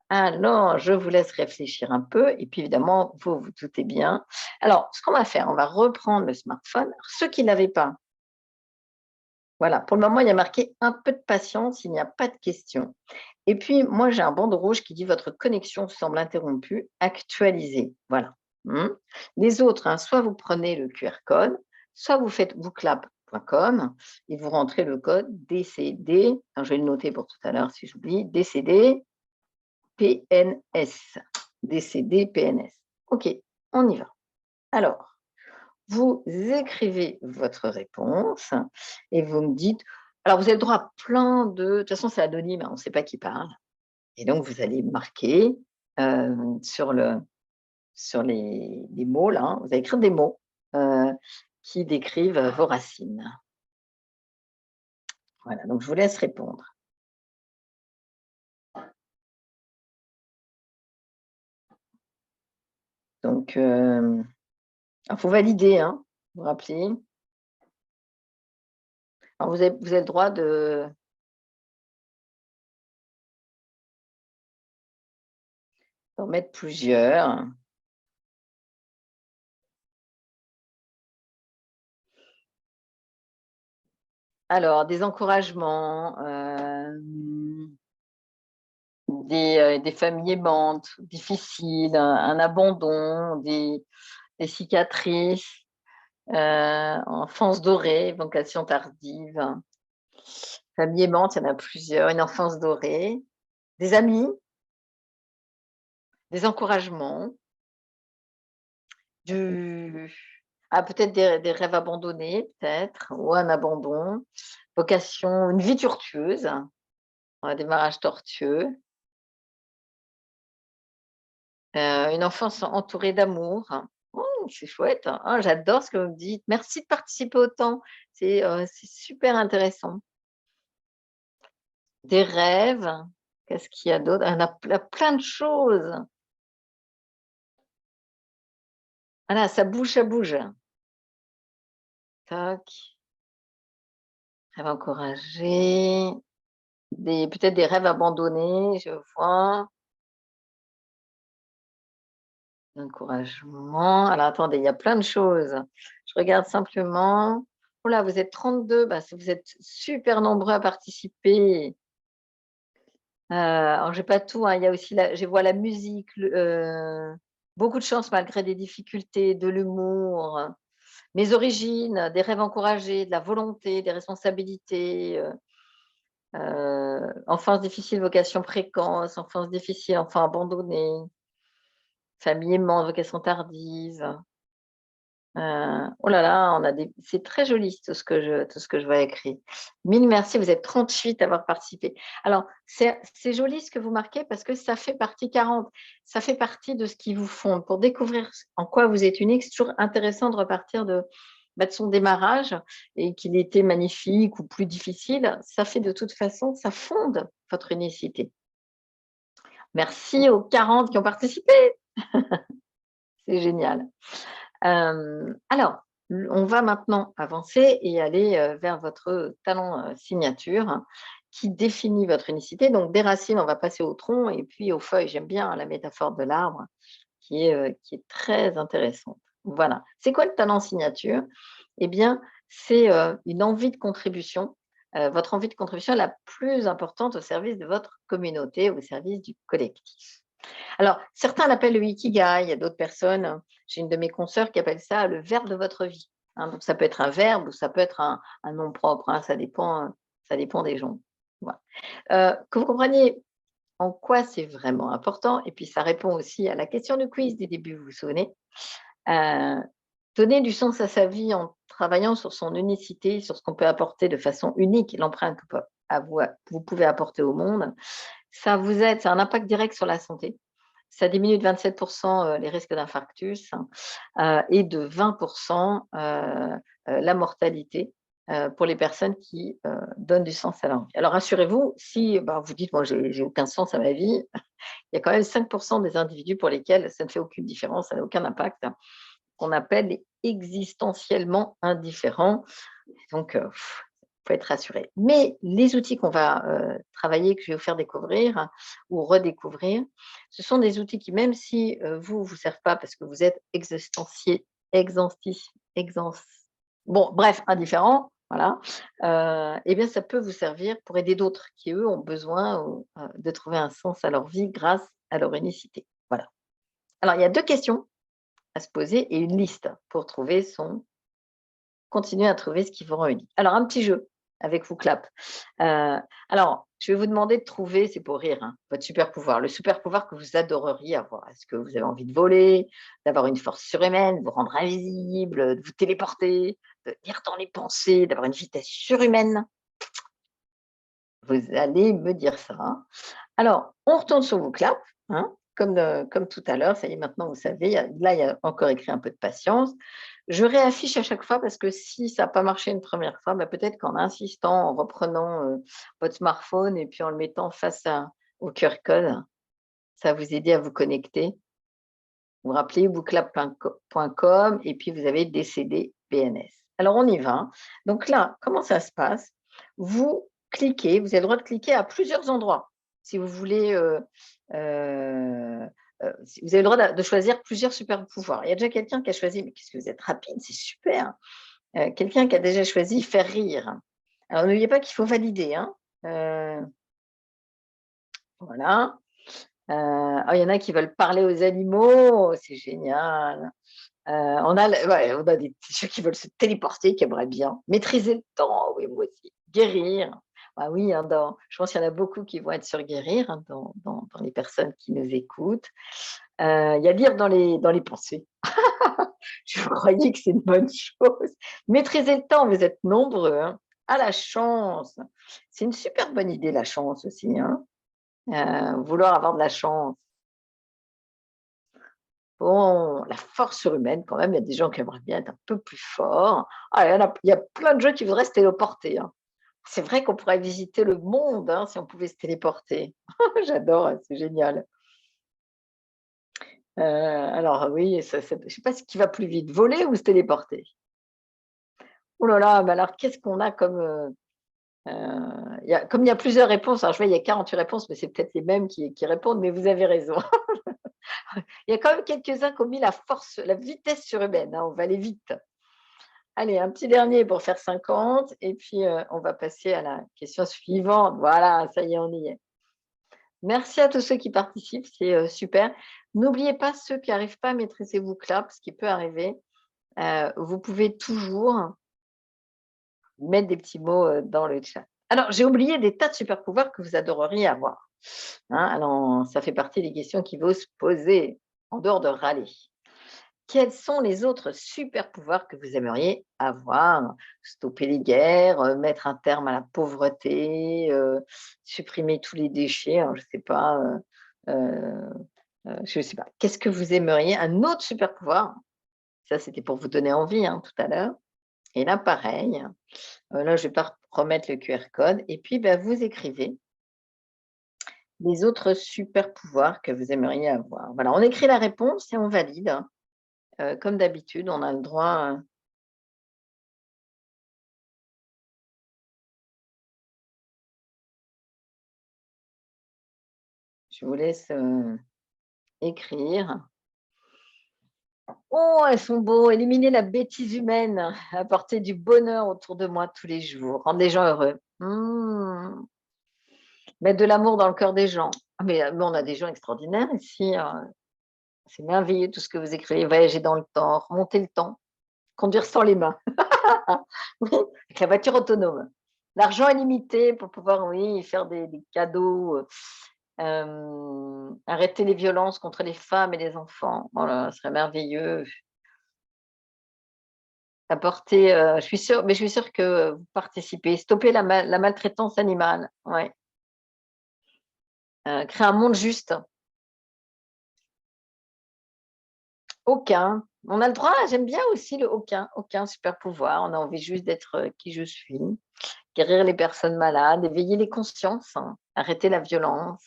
Alors, je vous laisse réfléchir un peu et puis évidemment, vous vous doutez bien. Alors, ce qu'on va faire, on va reprendre le smartphone. Alors, ceux qui ne l'avaient pas, voilà, pour le moment, il y a marqué un peu de patience, il n'y a pas de questions. Et puis, moi, j'ai un bandeau rouge qui dit votre connexion semble interrompue, actualisez. Voilà. Hmm. Les autres, hein, soit vous prenez le QR code, soit vous faites booklab.com et vous rentrez le code DCD. Alors, je vais le noter pour tout à l'heure si j'oublie. DCD PNS. DCD PNS. OK, on y va. Alors, vous écrivez votre réponse et vous me dites, alors vous avez le droit à plein de toute façon, c'est anonyme, hein, on ne sait pas qui parle. Et donc, vous allez marquer sur les mots, là, hein, vous allez écrire des mots qui décrivent vos racines. Voilà, donc je vous laisse répondre. Donc, il faut valider, hein, vous rappelez. Alors, vous avez le droit d'en mettre plusieurs. Alors, des encouragements, des familles aimantes, difficiles, un abandon, des cicatrices, enfance dorée, vocation tardive, famille aimante, il y en a plusieurs, une enfance dorée, des amis, des encouragements, du peut-être des rêves abandonnés, peut-être, ou un abandon, vocation, une vie tortueuse, un démarrage tortueux. Une enfance entourée d'amour. Oh, c'est chouette, hein. Ah, j'adore ce que vous me dites. Merci de participer autant. C'est super intéressant. Des rêves, qu'est-ce qu'il y a d'autre? Il y a plein de choses. Voilà, ça bouge, ça bouge. Tac, rêves encouragés, peut-être des rêves abandonnés, je vois. Encouragement. Alors attendez, il y a plein de choses. Je regarde simplement. Oh là, vous êtes 32, bah, vous êtes super nombreux à participer. Alors j'ai pas tout, hein, il y a aussi je vois la musique, beaucoup de chance malgré des difficultés, de l'humour, mes origines, des rêves encouragés, de la volonté, des responsabilités, enfance difficile, vocation précoce, enfance difficile, enfant abandonné, famille aimante, vocation tardive. Oh là là, c'est très joli tout ce que je vois écrit. Mille merci, vous êtes 38 à avoir participé. Alors, c'est joli ce que vous marquez parce que ça fait partie 40. Ça fait partie de ce qui vous fonde. Pour découvrir en quoi vous êtes unique, c'est toujours intéressant de repartir de son démarrage et qu'il était magnifique ou plus difficile. Ça fait de toute façon, ça fonde votre unicité. Merci aux 40 qui ont participé. C'est génial. Alors, on va maintenant avancer et aller vers votre talent signature, hein, qui définit votre unicité. Donc, des racines, on va passer au tronc et puis aux feuilles. J'aime bien, hein, la métaphore de l'arbre qui est très intéressante. Voilà. C'est quoi le talent signature? Eh bien, c'est une envie de contribution. Votre envie de contribution est la plus importante au service de votre communauté, au service du collectif. Alors, certains l'appellent le ikigai, il y a d'autres personnes, j'ai une de mes consoeurs qui appelle ça le verbe de votre vie. hein. Donc, ça peut être un verbe ou ça peut être un nom propre, hein, ça dépend des gens. Voilà. Que vous compreniez en quoi c'est vraiment important, et puis ça répond aussi à la question du quiz du début, vous vous souvenez? Heu, Donner du sens à sa vie en travaillant sur son unicité, sur ce qu'on peut apporter de façon unique, l'empreinte que vous pouvez apporter au monde, ça vous aide, ça a un impact direct sur la santé. Ça diminue de 27 les risques d'infarctus, hein, et de 20 la mortalité, pour les personnes qui, donnent du sens à leur vie. Alors rassurez-vous, si, vous dites: «Moi, j'ai aucun sens à ma vie», il y a quand même 5 des individus pour lesquels ça ne fait aucune différence, ça n'a aucun impact, qu'on appelle les existentiellement indifférents. Donc, faut être rassuré. Mais les outils qu'on va, travailler, que je vais vous faire découvrir, hein, ou redécouvrir, ce sont des outils qui, même si, vous servent pas parce que vous êtes exastancié exanti exans bon bref, indifférent, voilà, et bien ça peut vous servir pour aider d'autres qui, eux, ont besoin, de trouver un sens à leur vie grâce à leur unicité. Voilà. Alors il y a 2 questions à se poser et une liste pour continuer à trouver ce qui vous rend unique. Alors un petit jeu avec vous clap. Alors, je vais vous demander de trouver, c'est pour rire, hein, votre super pouvoir, le super pouvoir que vous adoreriez avoir. Est-ce que vous avez envie de voler, d'avoir une force surhumaine, de vous rendre invisible, de vous téléporter, de lire dans les pensées, d'avoir une vitesse surhumaine? Vous allez me dire ça, hein. Alors, on retourne sur vos claps, hein, comme tout à l'heure. Ça y est, maintenant, vous savez, il y a encore écrit un peu de patience. Je réaffiche à chaque fois parce que si ça n'a pas marché une première fois, peut-être qu'en insistant, en reprenant, votre smartphone et puis en le mettant au QR code, ça va vous aider à vous connecter. Vous vous rappelez bookclap.com et puis vous avez décédé PNS. Alors on y va, hein. Donc là, comment ça se passe? Vous cliquez, vous avez le droit de cliquer à plusieurs endroits. Si vous voulez, si vous avez le droit de choisir plusieurs super pouvoirs. Il y a déjà quelqu'un qui a choisi, mais qu'est-ce que vous êtes rapide, c'est super. Quelqu'un qui a déjà choisi faire rire. Alors n'oubliez pas qu'il faut valider, hein. Voilà. Il y en a qui veulent parler aux animaux, c'est génial. On a des petits ceux qui veulent se téléporter, qui aimeraient bien. Maîtriser le temps, oui, moi aussi. Guérir. Ah oui, hein, je pense qu'il y en a beaucoup qui vont être sur guérir, hein, dans les personnes qui nous écoutent. Il y a lire dans les pensées. Je croyais que c'est une bonne chose. Maîtriser le temps, vous êtes nombreux, hein. Ah, la chance! C'est une super bonne idée, la chance aussi, hein. Vouloir avoir de la chance. Bon, la force surhumaine quand même, il y a des gens qui aimeraient bien être un peu plus forts. Ah, il y a plein de gens qui voudraient se téléporter, hein. C'est vrai qu'on pourrait visiter le monde, hein, si on pouvait se téléporter. J'adore, c'est génial. Alors oui, je ne sais pas ce qui va plus vite, voler ou se téléporter? Oh là là, alors qu'est-ce qu'on a comme, comme il y a plusieurs réponses, alors je vois il y a 48 réponses, mais c'est peut-être les mêmes qui répondent, mais vous avez raison. Il y a quand même quelques-uns qui ont mis la vitesse surhumaine, hein, on va aller vite. Allez, un petit dernier pour faire 50 et puis, on va passer à la question suivante. Voilà, ça y est, on y est. Merci à tous ceux qui participent, c'est, super. N'oubliez pas ceux qui n'arrivent pas à maîtriser vos claps, ce qui peut arriver, vous pouvez toujours mettre des petits mots, dans le chat. Alors, j'ai oublié des tas de super pouvoirs que vous adoreriez avoir, hein. Alors, ça fait partie des questions qui vont se poser en dehors de râler. Quels sont les autres super pouvoirs que vous aimeriez avoir? Stopper les guerres, mettre un terme à la pauvreté, supprimer tous les déchets, alors je sais pas, je sais pas. Qu'est-ce que vous aimeriez? Un autre super pouvoir, ça c'était pour vous donner envie, hein, tout à l'heure, et là pareil, là je vais pas remettre le QR code et puis, vous écrivez les autres super pouvoirs que vous aimeriez avoir. Voilà, on écrit la réponse et on valide, hein. Comme d'habitude, on a le droit, je vous laisse, écrire. Oh, elles sont beaux! Éliminer la bêtise humaine, apporter du bonheur autour de moi tous les jours, rendre les gens heureux. Mettre de l'amour dans le cœur des gens. Ah mais on a des gens extraordinaires ici, c'est merveilleux tout ce que vous écrivez. Voyager dans le temps, remonter le temps. conduire sans les mains. Oui, avec la voiture autonome. L'argent est limité pour pouvoir, oui, faire des cadeaux, arrêter les violences contre les femmes et les enfants. Voilà, ce serait merveilleux. Apporter, je suis sûre que vous participez. Stopper la maltraitance animale, ouais. Créer un monde juste. Aucun. On a le droit, j'aime bien aussi le aucun super pouvoir. On a envie juste d'être qui je suis, guérir les personnes malades, éveiller les consciences, hein, arrêter la violence.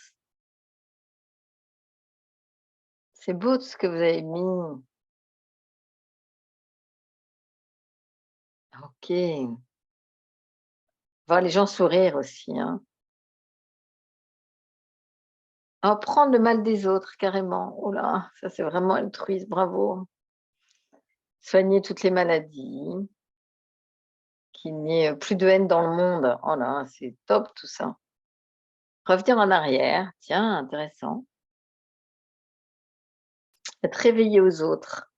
C'est beau tout ce que vous avez mis. OK. Voir les gens sourire aussi, hein. Oh, prendre le mal des autres, carrément. Oh là, ça c'est vraiment altruiste, bravo. Soigner toutes les maladies, qu'il n'y ait plus de haine dans le monde. Oh là, c'est top tout ça. Revenir en arrière, tiens, intéressant. Être réveillé aux autres.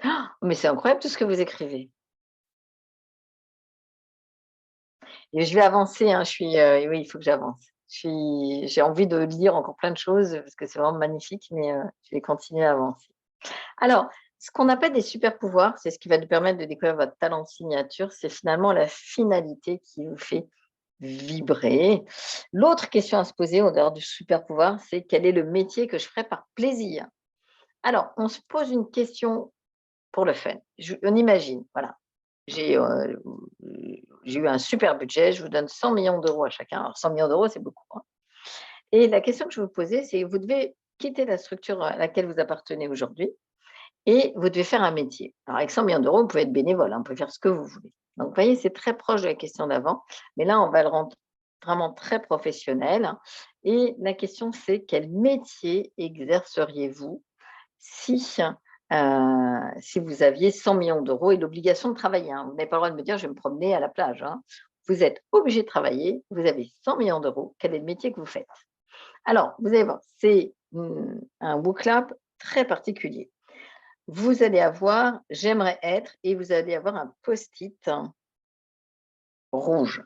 Ah, mais c'est incroyable tout ce que vous écrivez. Et je vais avancer, hein, oui, il faut que j'avance. J'ai envie de lire encore plein de choses parce que c'est vraiment magnifique, mais je vais continuer à avancer. Alors, ce qu'on appelle des super pouvoirs, c'est ce qui va nous permettre de découvrir votre talent de signature, c'est finalement la finalité qui vous fait vibrer. L'autre question à se poser en dehors du super pouvoir, c'est quel est le métier que je ferais par plaisir? Alors, on se pose une question pour le fun. On imagine, voilà, j'ai j'ai eu un super budget, je vous donne 100 millions d'euros à chacun. Alors 100 millions d'euros, c'est beaucoup, hein. Et la question que je vais vous poser, c'est vous devez quitter la structure à laquelle vous appartenez aujourd'hui et vous devez faire un métier. Alors avec 100 millions d'euros, vous pouvez être bénévole, hein, vous pouvez faire ce que vous voulez. Donc vous voyez, c'est très proche de la question d'avant, mais là, on va le rendre vraiment très professionnel. Et la question, c'est quel métier exerceriez-vous si, si vous aviez 100 millions d'euros et l'obligation de travailler, hein. Vous n'avez pas le droit de me dire: «Je vais me promener à la plage», hein. Vous êtes obligé de travailler, vous avez 100 millions d'euros. Quel est le métier que vous faites? Alors, vous allez voir, c'est, un bouclap très particulier. Vous allez avoir «J'aimerais être» et vous allez avoir un post-it rouge.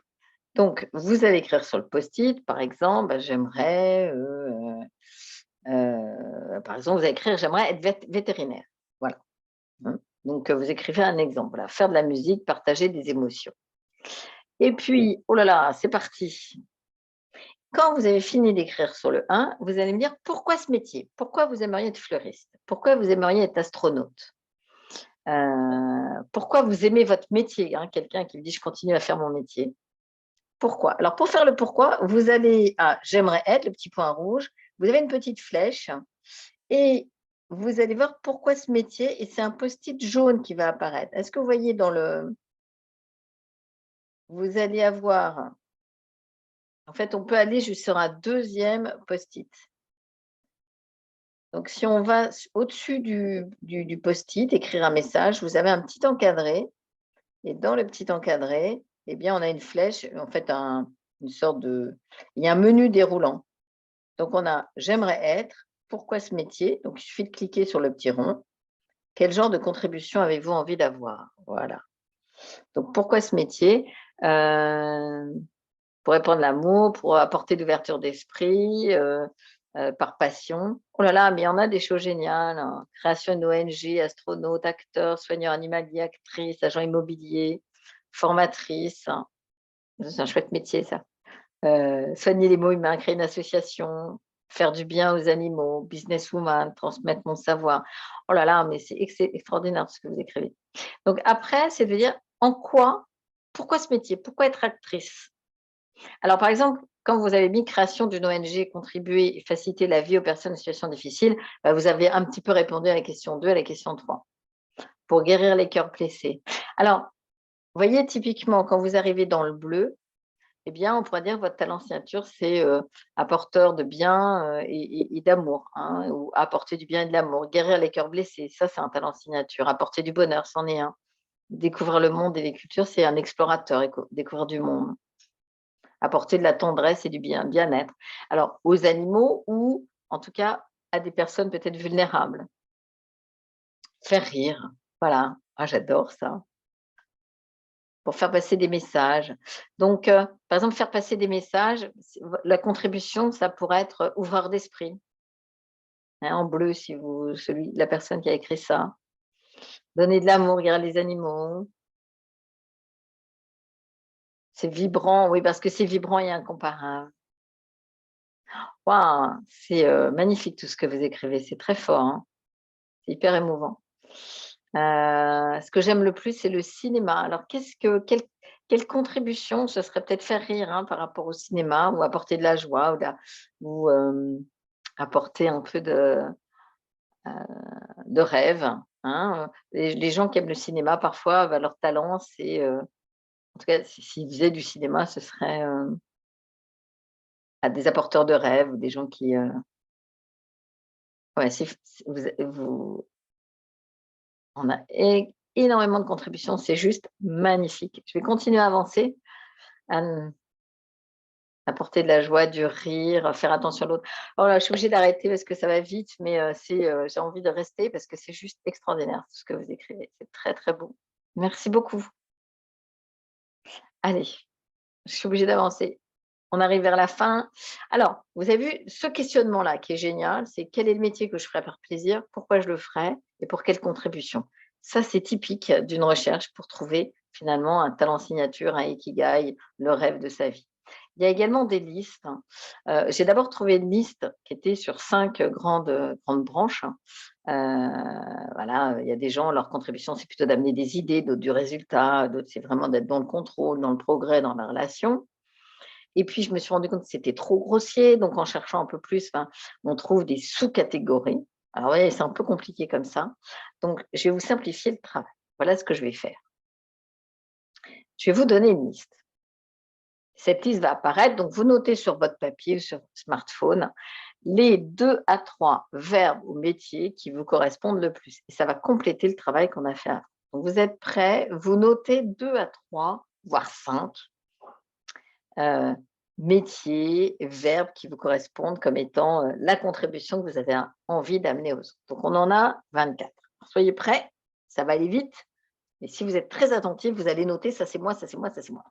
Donc, vous allez écrire sur le post-it, par exemple, bah, j'aimerais, par exemple, vous allez écrire: «J'aimerais être vétérinaire». Voilà. Mmh. Donc, vous écrivez un exemple, voilà, faire de la musique, partager des émotions. Et puis, oh là là, c'est parti. Quand vous avez fini d'écrire sur le 1, vous allez me dire pourquoi ce métier? Pourquoi vous aimeriez être fleuriste? Pourquoi vous aimeriez être astronaute? Pourquoi vous aimez votre métier? Hein, quelqu'un qui me dit: «Je continue à faire mon métier». Pourquoi? Alors pour faire le pourquoi, vous allez à «J'aimerais être», le petit point rouge, vous avez une petite flèche et vous allez voir pourquoi ce métier et c'est un post-it jaune qui va apparaître. Est-ce que vous voyez vous allez avoir en fait, on peut aller juste sur un deuxième post-it. Donc si on va au-dessus du post-it, écrire un message, vous avez un petit encadré et dans le petit encadré, eh bien, on a une flèche, en fait, une sorte de il y a un menu déroulant. Donc on a «J'aimerais être», «Pourquoi ce métier?» Donc il suffit de cliquer sur le petit rond. «Quel genre de contribution avez-vous envie d'avoir?» Voilà. Donc pourquoi ce métier? Heu, pour répandre l'amour, pour apporter l'ouverture d'esprit, par passion. Oh là là, mais il y en a des choses géniales, hein. Création d'une ONG, astronaute, acteur, soigneur animalier, actrice, agent immobilier, formatrice, hein. C'est un chouette métier ça. Soigner les mots humains, créer une association, faire du bien aux animaux, businesswoman, transmettre mon savoir. Oh là là, mais c'est extraordinaire ce que vous écrivez. Donc après, c'est de dire en quoi pourquoi ce métier? Pourquoi être actrice? Alors par exemple, quand vous avez mis création d'une ONG, contribuer et faciliter la vie aux personnes en situation difficile, bah, vous avez un petit peu répondu à la question 2, à la question 3, pour guérir les cœurs blessés. Alors, vous voyez typiquement quand vous arrivez dans le bleu, eh bien, on pourrait dire que votre talent signature, c'est, apporteur de bien, et d'amour, hein, ou apporter du bien et de l'amour. Guérir les cœurs blessés, ça, c'est un talent signature. Apporter du bonheur, c'en est un. Découvrir le monde et les cultures, c'est un explorateur, découvrir du monde. Apporter de la tendresse et du bien-être. Alors, aux animaux ou en tout cas à des personnes peut-être vulnérables. Faire rire, voilà. Ah, j'adore ça. Pour faire passer des messages. Donc, par exemple, faire passer des messages, la contribution, ça pourrait être ouvreur d'esprit, hein, en bleu, si la personne qui a écrit ça. Donner de l'amour, regarder les animaux. C'est vibrant, oui, parce que c'est vibrant et incomparable. Waouh, c'est magnifique tout ce que vous écrivez, c'est très fort, hein. C'est hyper émouvant. Ce que j'aime le plus, c'est le cinéma. Alors, quelle contribution? Ce serait peut-être faire rire, hein, par rapport au cinéma ou apporter de la joie ou apporter un peu de rêve, hein. Les gens qui aiment le cinéma, parfois, bah, leur talent, c'est, en tout cas, s'ils faisaient du cinéma, ce serait, des apporteurs de rêve ou des gens qui, ouais, si vous on a énormément de contributions, c'est juste magnifique. Je vais continuer à avancer, à apporter de la joie, du rire, faire attention à l'autre. Oh là, je suis obligée d'arrêter parce que ça va vite, mais j'ai envie de rester parce que c'est juste extraordinaire tout ce que vous écrivez. C'est très, très beau. Merci beaucoup. Allez, je suis obligée d'avancer. On arrive vers la fin. Alors, vous avez vu ce questionnement-là qui est génial, c'est: quel est le métier que je ferais par plaisir? Pourquoi je le ferais? Et pour quelle contribution? Ça, c'est typique d'une recherche pour trouver finalement un talent signature, un ikigai, le rêve de sa vie. Il y a également des listes. J'ai d'abord trouvé une liste qui était sur 5 grandes branches. Voilà, il y a des gens, leur contribution, c'est plutôt d'amener des idées, d'autres du résultat, d'autres, c'est vraiment d'être dans le contrôle, dans le progrès, dans la relation. Et puis, je me suis rendu compte que c'était trop grossier, donc en cherchant un peu plus, enfin, on trouve des sous-catégories. Alors, vous voyez, c'est un peu compliqué comme ça. Donc, je vais vous simplifier le travail. Voilà ce que je vais faire. Je vais vous donner une liste. Cette liste va apparaître, donc vous notez sur votre papier ou sur votre smartphone les 2 à 3 verbes ou métiers qui vous correspondent le plus. Et ça va compléter le travail qu'on a fait avant. Donc, vous êtes prêts? Vous notez 2 à 3, voire 5 métiers, verbes qui vous correspondent comme étant la contribution que vous avez envie d'amener aux autres. Donc, on en a 24. Soyez prêts, ça va aller vite. Mais si vous êtes très attentifs, vous allez noter: ça c'est moi, ça c'est moi, ça c'est moi.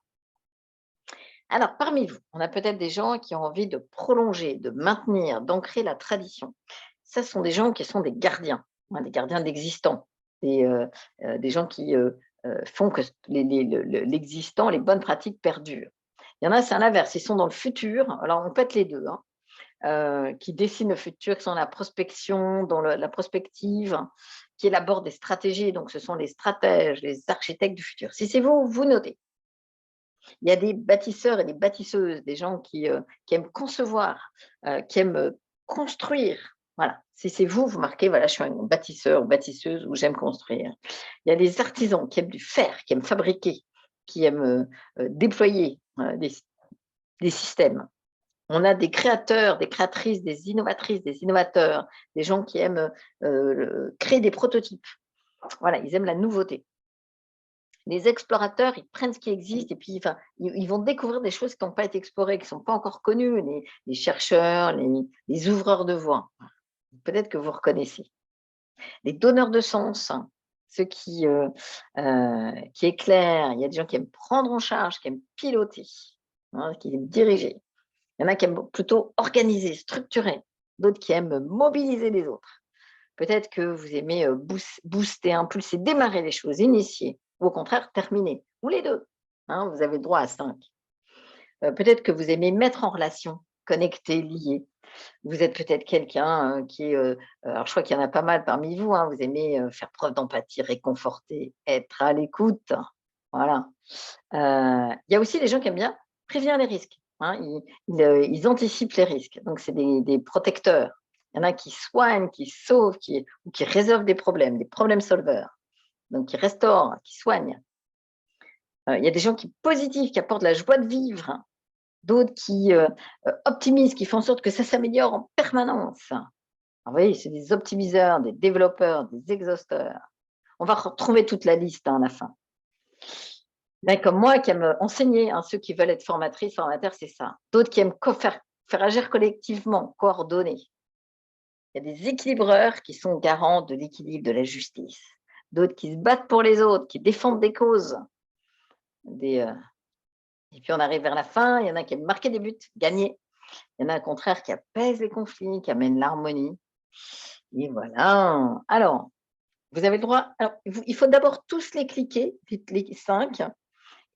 Alors, parmi vous, on a peut-être des gens qui ont envie de prolonger, de maintenir, d'ancrer la tradition. Ça, ce sont des gens qui sont hein, des gardiens d'existant, des gens qui font que l'existant, les bonnes pratiques perdurent. Il y en a, c'est à l'inverse, ils sont dans le futur. Alors, on peut être les deux, hein, qui dessinent le futur, qui sont dans la prospection, dans la prospective, qui élaborent des stratégies. Donc, ce sont les stratèges, les architectes du futur. Si c'est vous, vous notez. Il y a des bâtisseurs et des bâtisseuses, des gens qui aiment concevoir, qui aiment construire. Voilà. Si c'est vous, vous marquez: voilà, je suis un bâtisseur ou bâtisseuse ou j'aime construire. Il y a des artisans qui aiment du faire, qui aiment fabriquer, qui aiment déployer des systèmes. On a des créateurs, des créatrices, des innovatrices, des innovateurs, des gens qui aiment créer des prototypes. Voilà, ils aiment la nouveauté. Les explorateurs, ils prennent ce qui existe et puis enfin, ils vont découvrir des choses qui n'ont pas été explorées, qui ne sont pas encore connues, les chercheurs, les ouvreurs de voie. Peut-être que vous reconnaissez. Les donneurs de sens, hein, ceux qui éclairent. Il y a des gens qui aiment prendre en charge, qui aiment piloter, hein, qui aiment diriger. Il y en a qui aiment plutôt organiser, structurer, d'autres qui aiment mobiliser les autres. Peut-être que vous aimez booster, impulser, démarrer les choses, initier, ou au contraire terminer, ou les deux, hein, vous avez le droit à 5. Peut-être que vous aimez mettre en relation, connecter, lier. Vous êtes peut-être quelqu'un qui est, alors je crois qu'il y en a pas mal parmi vous, hein, vous aimez faire preuve d'empathie, réconforter, être à l'écoute. Voilà. Il y a aussi des gens qui aiment bien prévenir les risques, hein, ils anticipent les risques, donc c'est des protecteurs. Il y en a qui soignent, qui sauvent, ou qui résolvent des problème solvers, donc qui restaurent, qui soignent. Il y a des gens qui positifs, qui apportent la joie de vivre, hein, d'autres qui optimisent, qui font en sorte que ça s'améliore en permanence. Alors, vous voyez, c'est des optimiseurs, des développeurs, des exhausteurs. On va retrouver toute la liste, hein, à la fin. Ben, comme moi qui aime enseigner, hein, ceux qui veulent être formatrices, formateurs, c'est ça. D'autres qui aiment faire agir collectivement, coordonner. Il y a des équilibreurs qui sont garants de l'équilibre, de la justice. d'autres qui se battent pour les autres, qui défendent des causes. Et puis, on arrive vers la fin, il y en a qui aiment marquer des buts, gagner. Il y en a, au contraire, qui apaisent les conflits, qui amènent l'harmonie. Et voilà. Alors, vous avez le droit. Alors, il faut d'abord tous les cliquer, les 5.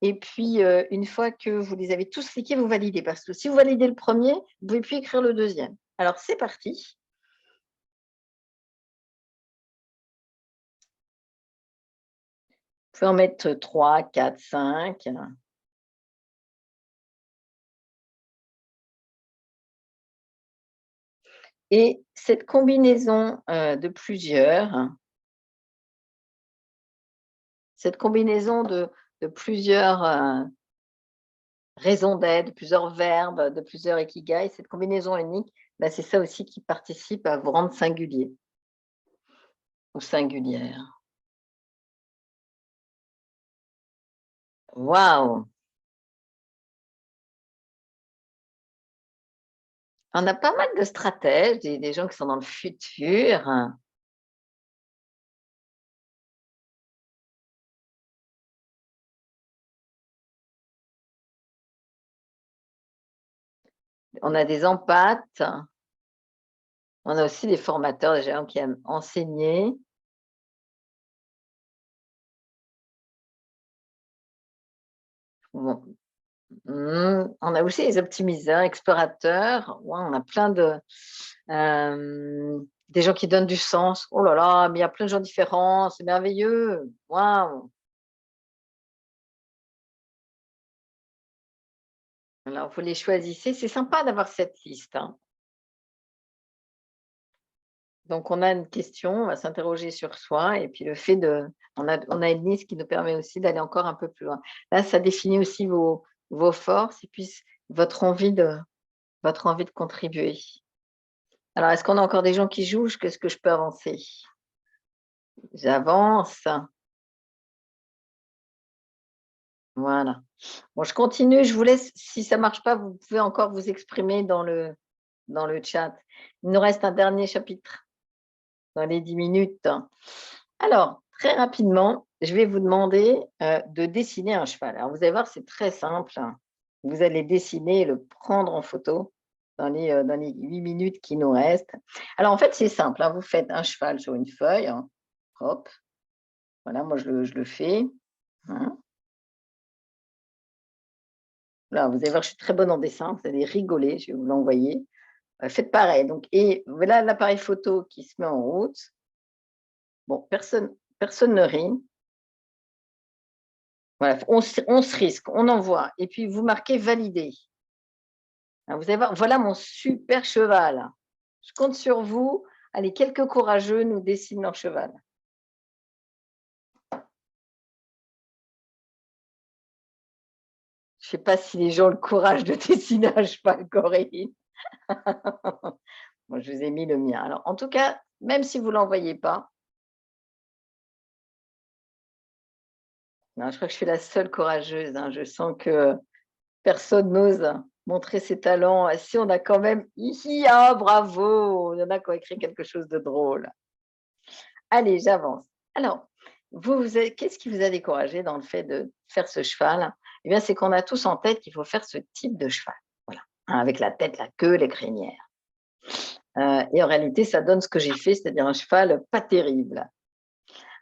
Et puis, une fois que vous les avez tous cliqués, vous validez. Parce que si vous validez le premier, vous ne pouvez plus écrire le deuxième. Alors, c'est parti. Vous pouvez en mettre 3, 4, 5. Et cette combinaison de plusieurs, de plusieurs raisons d'être, plusieurs verbes, de plusieurs ikigai, cette combinaison unique, bah, c'est ça aussi qui participe à vous rendre singulier ou singulière. Waouh! On a pas mal de stratèges, des gens qui sont dans le futur. On a des empathes. On a aussi des formateurs, des gens qui aiment enseigner. Bon. On a aussi les optimiseurs, explorateurs. Ouais, on a plein de des gens qui donnent du sens. Oh là là, mais il y a plein de gens différents, c'est merveilleux. Waouh! Alors, vous les choisissez. C'est sympa d'avoir cette liste, hein. Donc, on a une question, on va s'interroger sur soi et puis le fait de on a une liste qui nous permet aussi d'aller encore un peu plus loin. Là, ça définit aussi vos forces et puis votre envie de contribuer. Alors, est-ce qu'on a encore des gens qui jouent? Qu'est-ce que je peux avancer? J'avance. Voilà. Bon, je continue, je vous laisse. Si ça ne marche pas, vous pouvez encore vous exprimer dans le chat. Il nous reste un dernier chapitre dans les 10 minutes. Alors, très rapidement, je vais vous demander de dessiner un cheval. Alors, vous allez voir, c'est très simple. Vous allez dessiner et le prendre en photo dans les 8 minutes qui nous restent. Alors, en fait, c'est simple, hein. Vous faites un cheval sur une feuille. Hein. Hop. Voilà, moi, je le fais. Hein. Là, vous allez voir, je suis très bonne en dessin. Vous allez rigoler, je vais vous l'envoyer. Faites pareil. Donc, et voilà l'appareil photo qui se met en route. Bon, personne ne rit. Voilà, on se risque, on envoie. Et puis, vous marquez valider. Vous allez voir, voilà mon super cheval. Je compte sur vous. Allez, quelques courageux nous dessinent leur cheval. Je ne sais pas si les gens ont le courage de dessiner un cheval, Corinne. Moi, je vous ai mis le mien. Alors, en tout cas, même si vous ne l'envoyez pas, non, je crois que je suis la seule courageuse. Hein. Je sens que personne n'ose montrer ses talents. Si on a quand même, hihi, ah, bravo, il y en a qui ont écrit quelque chose de drôle. Allez, j'avance. Alors, qu'est-ce qui vous a découragé dans le fait de faire ce cheval? Eh bien, c'est qu'on a tous en tête qu'il faut faire ce type de cheval. Voilà, hein, avec la tête, la queue, les crinières. Et en réalité, ça donne ce que j'ai fait, c'est-à-dire un cheval pas terrible.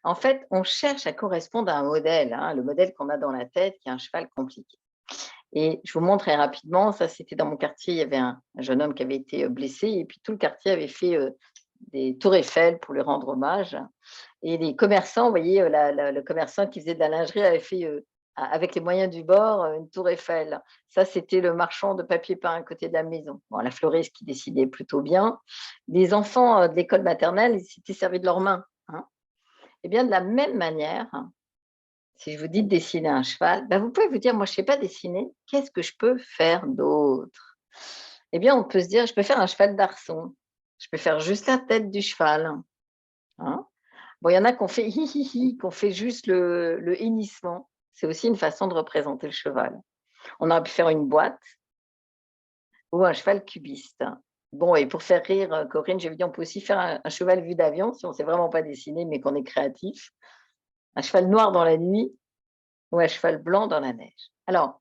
En fait, on cherche à correspondre à un modèle, hein, le modèle qu'on a dans la tête, qui est un cheval compliqué. Et je vous montre très rapidement, ça c'était dans mon quartier, il y avait un jeune homme qui avait été blessé et puis tout le quartier avait fait des tours Eiffel pour lui rendre hommage. Et les commerçants, vous voyez, le commerçant qui faisait de la lingerie avait fait, avec les moyens du bord, une tour Eiffel. Ça, c'était le marchand de papier peint à côté de la maison. Bon, la fleuriste qui décidait plutôt bien. Les enfants de l'école maternelle, ils s'étaient servis de leurs mains. Hein. Eh bien, de la même manière, si je vous dis de dessiner un cheval, ben vous pouvez vous dire, moi, je ne sais pas dessiner, qu'est-ce que je peux faire d'autre? Eh bien, on peut se dire, je peux faire un cheval d'arçon. Je peux faire juste la tête du cheval. Hein. Bon, il y en a qui ont fait hi hi hi, qui ont fait juste le hennissement. C'est aussi une façon de représenter le cheval. On aurait pu faire une boîte ou un cheval cubiste. Bon, et pour faire rire Corinne, j'ai dit on peut aussi faire un cheval vu d'avion si on ne sait vraiment pas dessiner mais qu'on est créatif. Un cheval noir dans la nuit ou un cheval blanc dans la neige. Alors,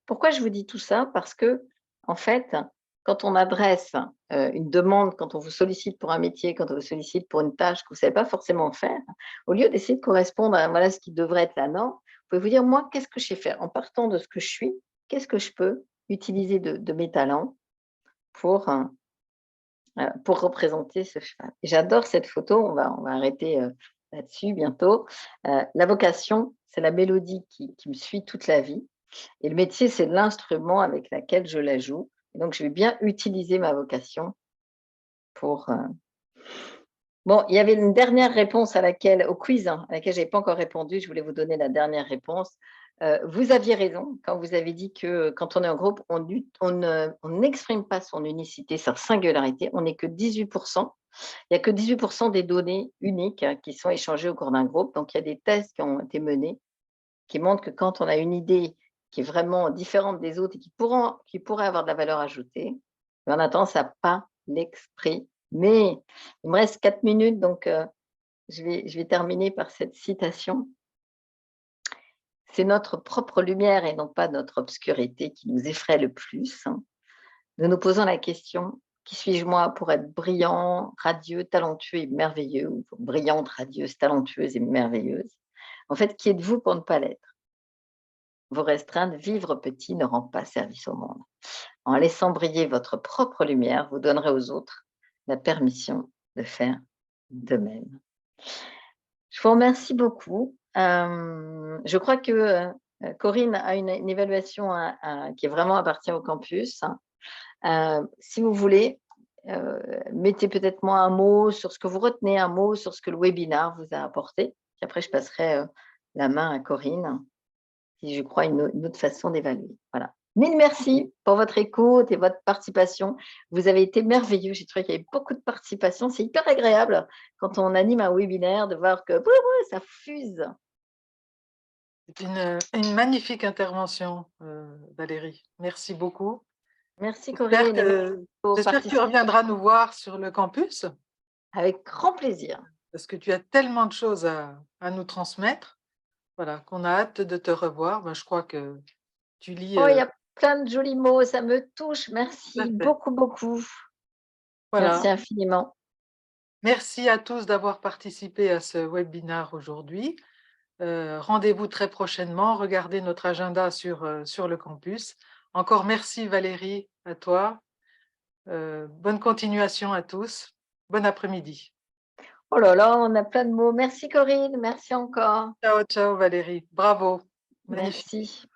pourquoi je vous dis tout ça? Parce que, en fait, quand on adresse une demande, quand on vous sollicite pour un métier, quand on vous sollicite pour une tâche que vous ne savez pas forcément faire, au lieu d'essayer de correspondre à voilà, ce qui devrait être la norme, vous pouvez vous dire, moi, qu'est-ce que je sais faire? En partant de ce que je suis, qu'est-ce que je peux utiliser de mes talents pour représenter ce cheval? Et j'adore cette photo, on va arrêter là-dessus bientôt. La vocation, c'est la mélodie qui me suit toute la vie. Et le métier, c'est l'instrument avec lequel je la joue. Et donc, je vais bien utiliser ma vocation pour. Bon, il y avait une dernière réponse au quiz, hein, à laquelle je n'avais pas encore répondu. Je voulais vous donner la dernière réponse. Vous aviez raison quand vous avez dit que quand on est en groupe, on n'exprime pas son unicité, sa singularité. On n'est que 18%. Il n'y a que 18% des données uniques qui sont échangées au cours d'un groupe. Donc, il y a des tests qui ont été menés qui montrent que quand on a une idée qui est vraiment différente des autres et qui pourrait avoir de la valeur ajoutée, on a tendance à pas l'exprimer. Il me reste 4 minutes, donc je vais terminer par cette citation. C'est notre propre lumière et non pas notre obscurité qui nous effraie le plus. Nous nous posons la question, qui suis-je moi pour être brillant, radieux, talentueux et merveilleux, ou brillante, radieuse, talentueuse et merveilleuse? En fait, qui êtes-vous pour ne pas l'être? Vous restreindre, vivre petit ne rend pas service au monde. En laissant briller votre propre lumière, vous donnerez aux autres la permission de faire de même. Je vous remercie beaucoup. Je crois que Corinne a une évaluation qui est vraiment appartient au campus. Si vous voulez, mettez peut-être moi un mot sur ce que vous retenez, un mot sur ce que le webinaire vous a apporté. Puis après, je passerai la main à Corinne, si je crois une autre façon d'évaluer. Voilà. Mille merci pour votre écoute et votre participation. Vous avez été merveilleux. J'ai trouvé qu'il y avait beaucoup de participation. C'est hyper agréable quand on anime un webinaire de voir que ça fuse. C'est une magnifique intervention, Valérie. Merci beaucoup. Merci J'espère Corinne et merci que, aux j'espère que tu participants. reviendras nous voir sur le campus, Avec grand plaisir. parce que tu as tellement de choses à nous transmettre, voilà, qu'on a hâte de te revoir. Ben, je crois que tu lis. Oh, il y a plein de jolis mots, ça me touche. Tout à Merci fait. beaucoup, beaucoup. Merci Voilà. infiniment. Merci à tous d'avoir participé à ce webinaire aujourd'hui. Rendez-vous très prochainement. Regardez notre agenda sur le campus. Encore merci Valérie, à toi. Bonne continuation à tous. Bon après-midi. Oh là là, on a plein de mots. Merci Corinne, merci encore. Ciao, ciao Valérie. Bravo. Magnifique. Merci.